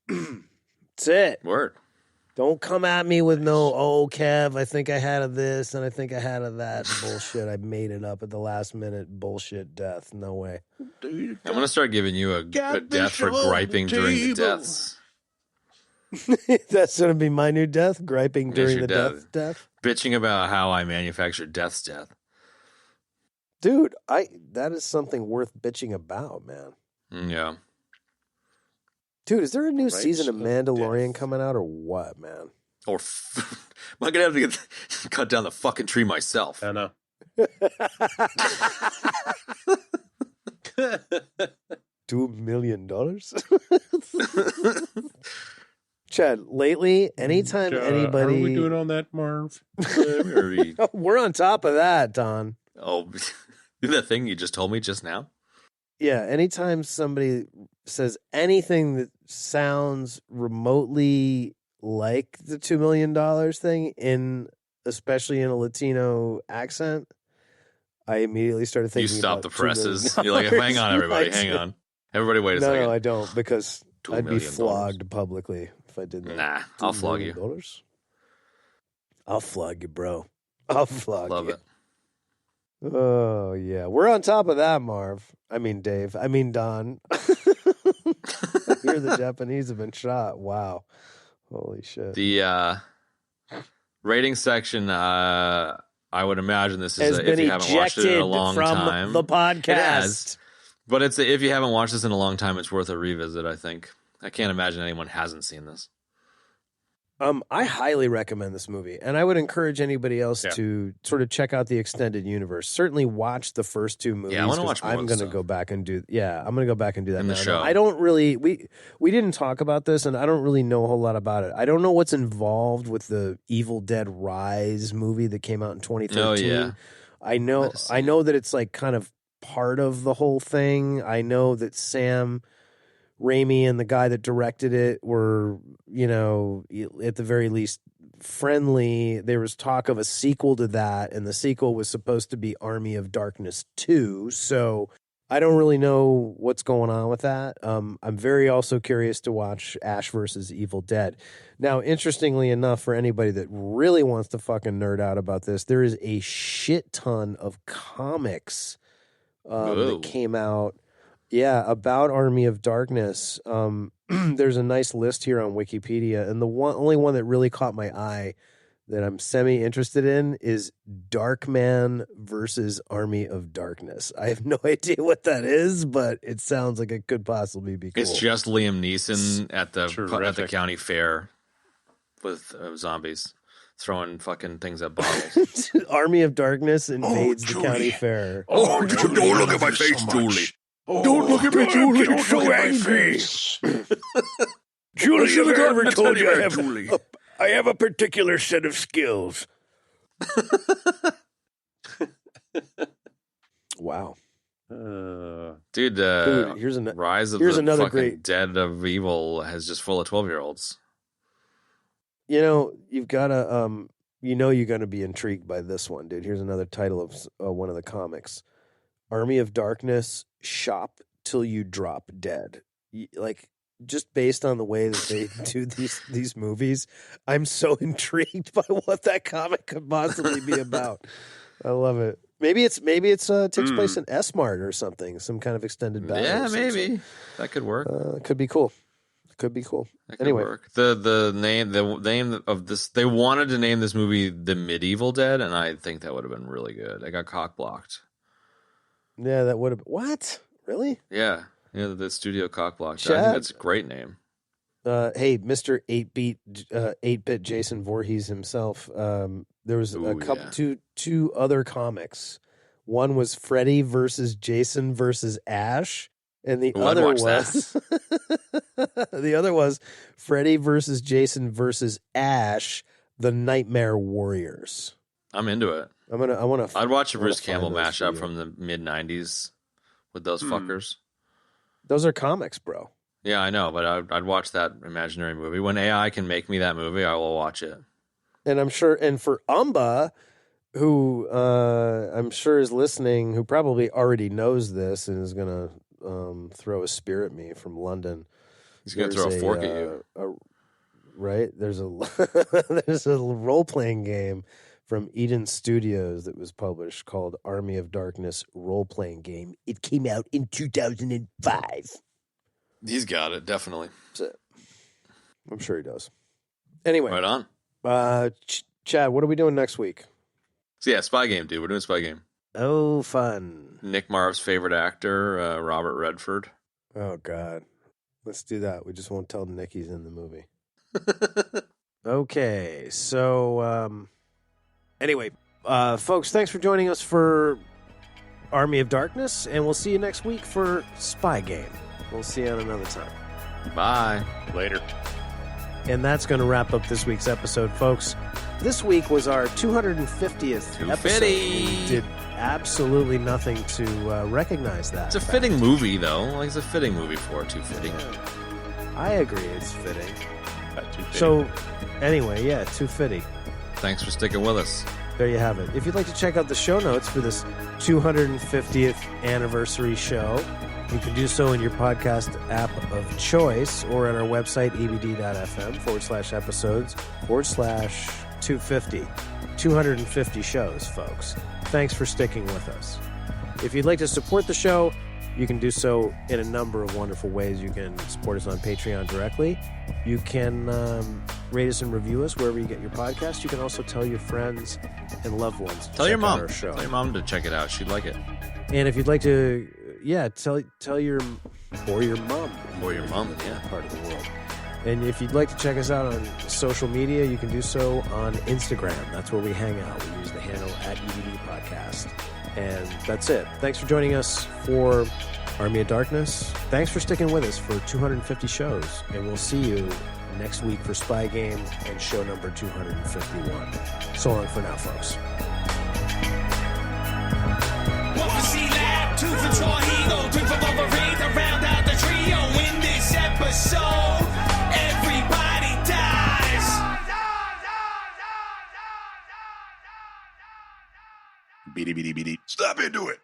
[SPEAKER 4] That's it.
[SPEAKER 6] Word.
[SPEAKER 4] Don't come at me with no, Kev, I think I had of this and I think I had of that bullshit. I made it up at the last minute bullshit death. No way.
[SPEAKER 6] I'm going to start giving you a death for griping during the deaths.
[SPEAKER 4] That's going to be my new death? Griping during
[SPEAKER 6] your
[SPEAKER 4] the death?
[SPEAKER 6] Bitching about how I manufactured death's death.
[SPEAKER 4] Dude, that is something worth bitching about, man.
[SPEAKER 6] Yeah.
[SPEAKER 4] Dude, is there a new
[SPEAKER 5] Rights
[SPEAKER 4] season of
[SPEAKER 5] of
[SPEAKER 4] Mandalorian
[SPEAKER 5] death.
[SPEAKER 4] coming out or what, man?
[SPEAKER 6] Or am I going to have to cut down the fucking tree myself?
[SPEAKER 5] I know.
[SPEAKER 4] $2 million? Chad, lately, anytime anybody...
[SPEAKER 5] How are we doing on that, Marv?
[SPEAKER 4] We're on top of that, Don.
[SPEAKER 6] Oh, that thing you just told me just now?
[SPEAKER 4] Yeah, anytime somebody says anything that sounds remotely like the $2 million thing, especially in a Latino accent, I immediately started
[SPEAKER 6] You
[SPEAKER 4] thinking
[SPEAKER 6] stop
[SPEAKER 4] about
[SPEAKER 6] the presses.
[SPEAKER 4] $2
[SPEAKER 6] You're like,
[SPEAKER 4] million.
[SPEAKER 6] hang on, everybody, hang on. Everybody wait a second.
[SPEAKER 4] No, I don't, because
[SPEAKER 6] $2
[SPEAKER 4] I'd be
[SPEAKER 6] million.
[SPEAKER 4] flogged publicly if I did that.
[SPEAKER 6] Nah, I'll
[SPEAKER 4] $2
[SPEAKER 6] flog you.
[SPEAKER 4] million? I'll flog you, bro. I'll flog
[SPEAKER 6] Love
[SPEAKER 4] you.
[SPEAKER 6] it.
[SPEAKER 4] Oh, yeah. We're on top of that, Marv. I mean, Dave. I mean, Don. Here the Japanese have been shot. Wow. Holy shit.
[SPEAKER 6] The rating section, I would imagine this is
[SPEAKER 4] Has been
[SPEAKER 6] if you haven't watched it in a
[SPEAKER 4] ejected
[SPEAKER 6] long
[SPEAKER 4] from
[SPEAKER 6] time.
[SPEAKER 4] the podcast.
[SPEAKER 6] It has. But if you haven't watched this in a long time, it's worth a revisit, I think. I can't imagine anyone hasn't seen this.
[SPEAKER 4] I highly recommend this movie, and I would encourage anybody else to sort of check out the extended universe. Certainly watch the first two movies.
[SPEAKER 6] Yeah, I want to watch more
[SPEAKER 4] I'm
[SPEAKER 6] of
[SPEAKER 4] going
[SPEAKER 6] the
[SPEAKER 4] to
[SPEAKER 6] stuff.
[SPEAKER 4] go back and do. Yeah, I'm going to go back and do that.
[SPEAKER 6] And the
[SPEAKER 4] now.
[SPEAKER 6] show.
[SPEAKER 4] I don't really. We didn't talk about this, and I don't really know a whole lot about it. I don't know what's involved with the Evil Dead Rise movie that came out in 2013.
[SPEAKER 6] Oh, yeah.
[SPEAKER 4] I know that it's like kind of part of the whole thing. I know that Sam Raimi and the guy that directed it were, at the very least friendly. There was talk of a sequel to that, and the sequel was supposed to be Army of Darkness 2. So I don't really know what's going on with that. I'm very also curious to watch Ash versus Evil Dead. Now, interestingly enough, for anybody that really wants to fucking nerd out about this, there is a shit ton of comics that came out. Yeah, about Army of Darkness. There's a nice list here on Wikipedia, and the only one that really caught my eye that I'm semi-interested in is Darkman versus Army of Darkness. I have no idea what that is, but it sounds like it could possibly be cool.
[SPEAKER 6] It's just Liam Neeson at the
[SPEAKER 5] Terrific.
[SPEAKER 6] county fair with zombies throwing fucking things at bottles.
[SPEAKER 4] Army of Darkness invades the county fair.
[SPEAKER 6] Oh, don't look at my face, Julie.
[SPEAKER 5] Don't look at me, Julie.
[SPEAKER 4] You're so angry. Julie, have I ever told you I have a particular set of skills? Wow.
[SPEAKER 6] Dude,
[SPEAKER 4] here's
[SPEAKER 6] Rise of
[SPEAKER 4] here's
[SPEAKER 6] the
[SPEAKER 4] another
[SPEAKER 6] fucking
[SPEAKER 4] great-
[SPEAKER 6] Dead of Evil is just full of 12-year-olds.
[SPEAKER 4] You know, you've got to, you're going to be intrigued by this one, dude. Here's another title of one of the comics. Army of Darkness, Shop Till You Drop Dead. Like, just based on the way that they do these movies, I'm so intrigued by what that comic could possibly be about. I love it. Maybe it's takes place in S-Mart or something, some kind of extended battle.
[SPEAKER 6] Yeah, maybe that could work.
[SPEAKER 4] Could be cool. Could be cool.
[SPEAKER 6] That could
[SPEAKER 4] Anyway,
[SPEAKER 6] work. The name of this, they wanted to name this movie The Medieval Dead, and I think that would have been really good. I got cock blocked.
[SPEAKER 4] Yeah, that would have. What? Really?
[SPEAKER 6] Yeah, the studio cock blocked.
[SPEAKER 4] Chad?
[SPEAKER 6] I think that's a great name.
[SPEAKER 4] Hey, Mr. 8-bit Jason Voorhees himself. There was a couple, two other comics. One was Freddy versus Jason versus Ash, and the other was the other was Freddy versus Jason versus Ash, the Nightmare Warriors.
[SPEAKER 6] I'm into it.
[SPEAKER 4] I'd
[SPEAKER 6] watch a Bruce Campbell mashup from the mid '90s with those fuckers.
[SPEAKER 4] Those are comics, bro.
[SPEAKER 6] Yeah, I know, but I'd watch that imaginary movie. When AI can make me that movie, I will watch it.
[SPEAKER 4] And I'm sure, and for Umba, who I'm sure is listening, who probably already knows this and is going to throw a spear at me from London.
[SPEAKER 6] He's going to throw a fork at you.
[SPEAKER 4] Right? There's a role-playing game from Eden Studios that was published called Army of Darkness Role-Playing Game. It came out in 2005.
[SPEAKER 6] He's got it, definitely.
[SPEAKER 4] That's it. I'm sure he does. Anyway.
[SPEAKER 6] Right on.
[SPEAKER 4] Chad, what are we doing next week?
[SPEAKER 6] So yeah, Spy Game, dude. We're doing Spy Game.
[SPEAKER 4] Oh, fun.
[SPEAKER 6] Nick Marv's favorite actor, Robert Redford.
[SPEAKER 4] Oh, God. Let's do that. We just won't tell Nick he's in the movie. Okay, so anyway, folks, thanks for joining us for Army of Darkness, and we'll see you next week for Spy Game. We'll see you on another time.
[SPEAKER 6] Bye.
[SPEAKER 5] Later.
[SPEAKER 4] And that's going to wrap up this week's episode, folks. This week was our 250th episode. We did absolutely nothing to recognize that.
[SPEAKER 6] It's a fitting movie, though. Like, it's a fitting movie for it. Too fitting.
[SPEAKER 4] I agree. It's fitting. So, anyway, yeah, too fitting.
[SPEAKER 6] Thanks for sticking with us.
[SPEAKER 4] There you have it. If you'd like to check out the show notes for this 250th anniversary show, you can do so in your podcast app of choice or at our website, ebd.fm/episodes/250. 250 shows, folks. Thanks for sticking with us. If you'd like to support the show, you can do so in a number of wonderful ways. You can support us on Patreon directly. You can rate us and review us wherever you get your podcast. You can also tell your friends and loved ones to
[SPEAKER 6] tell your mom.
[SPEAKER 4] Our show.
[SPEAKER 6] Tell your mom to check it out. She'd like it.
[SPEAKER 4] And if you'd like to, tell your mom.
[SPEAKER 6] Or your mom, yeah.
[SPEAKER 4] Part of the world. And if you'd like to check us out on social media, you can do so on Instagram. That's where we hang out. We use the handle @EBD Podcast. And that's it. Thanks for joining us for Army of Darkness. Thanks for sticking with us for 250 shows. And we'll see you next week for Spy Game and show number 251. So long for now, folks.
[SPEAKER 3] Two for Troy Eagle, three for Bubba Ray to round out the trio in this episode. Everybody dies.
[SPEAKER 5] Beady, beady, beady. Stop into it.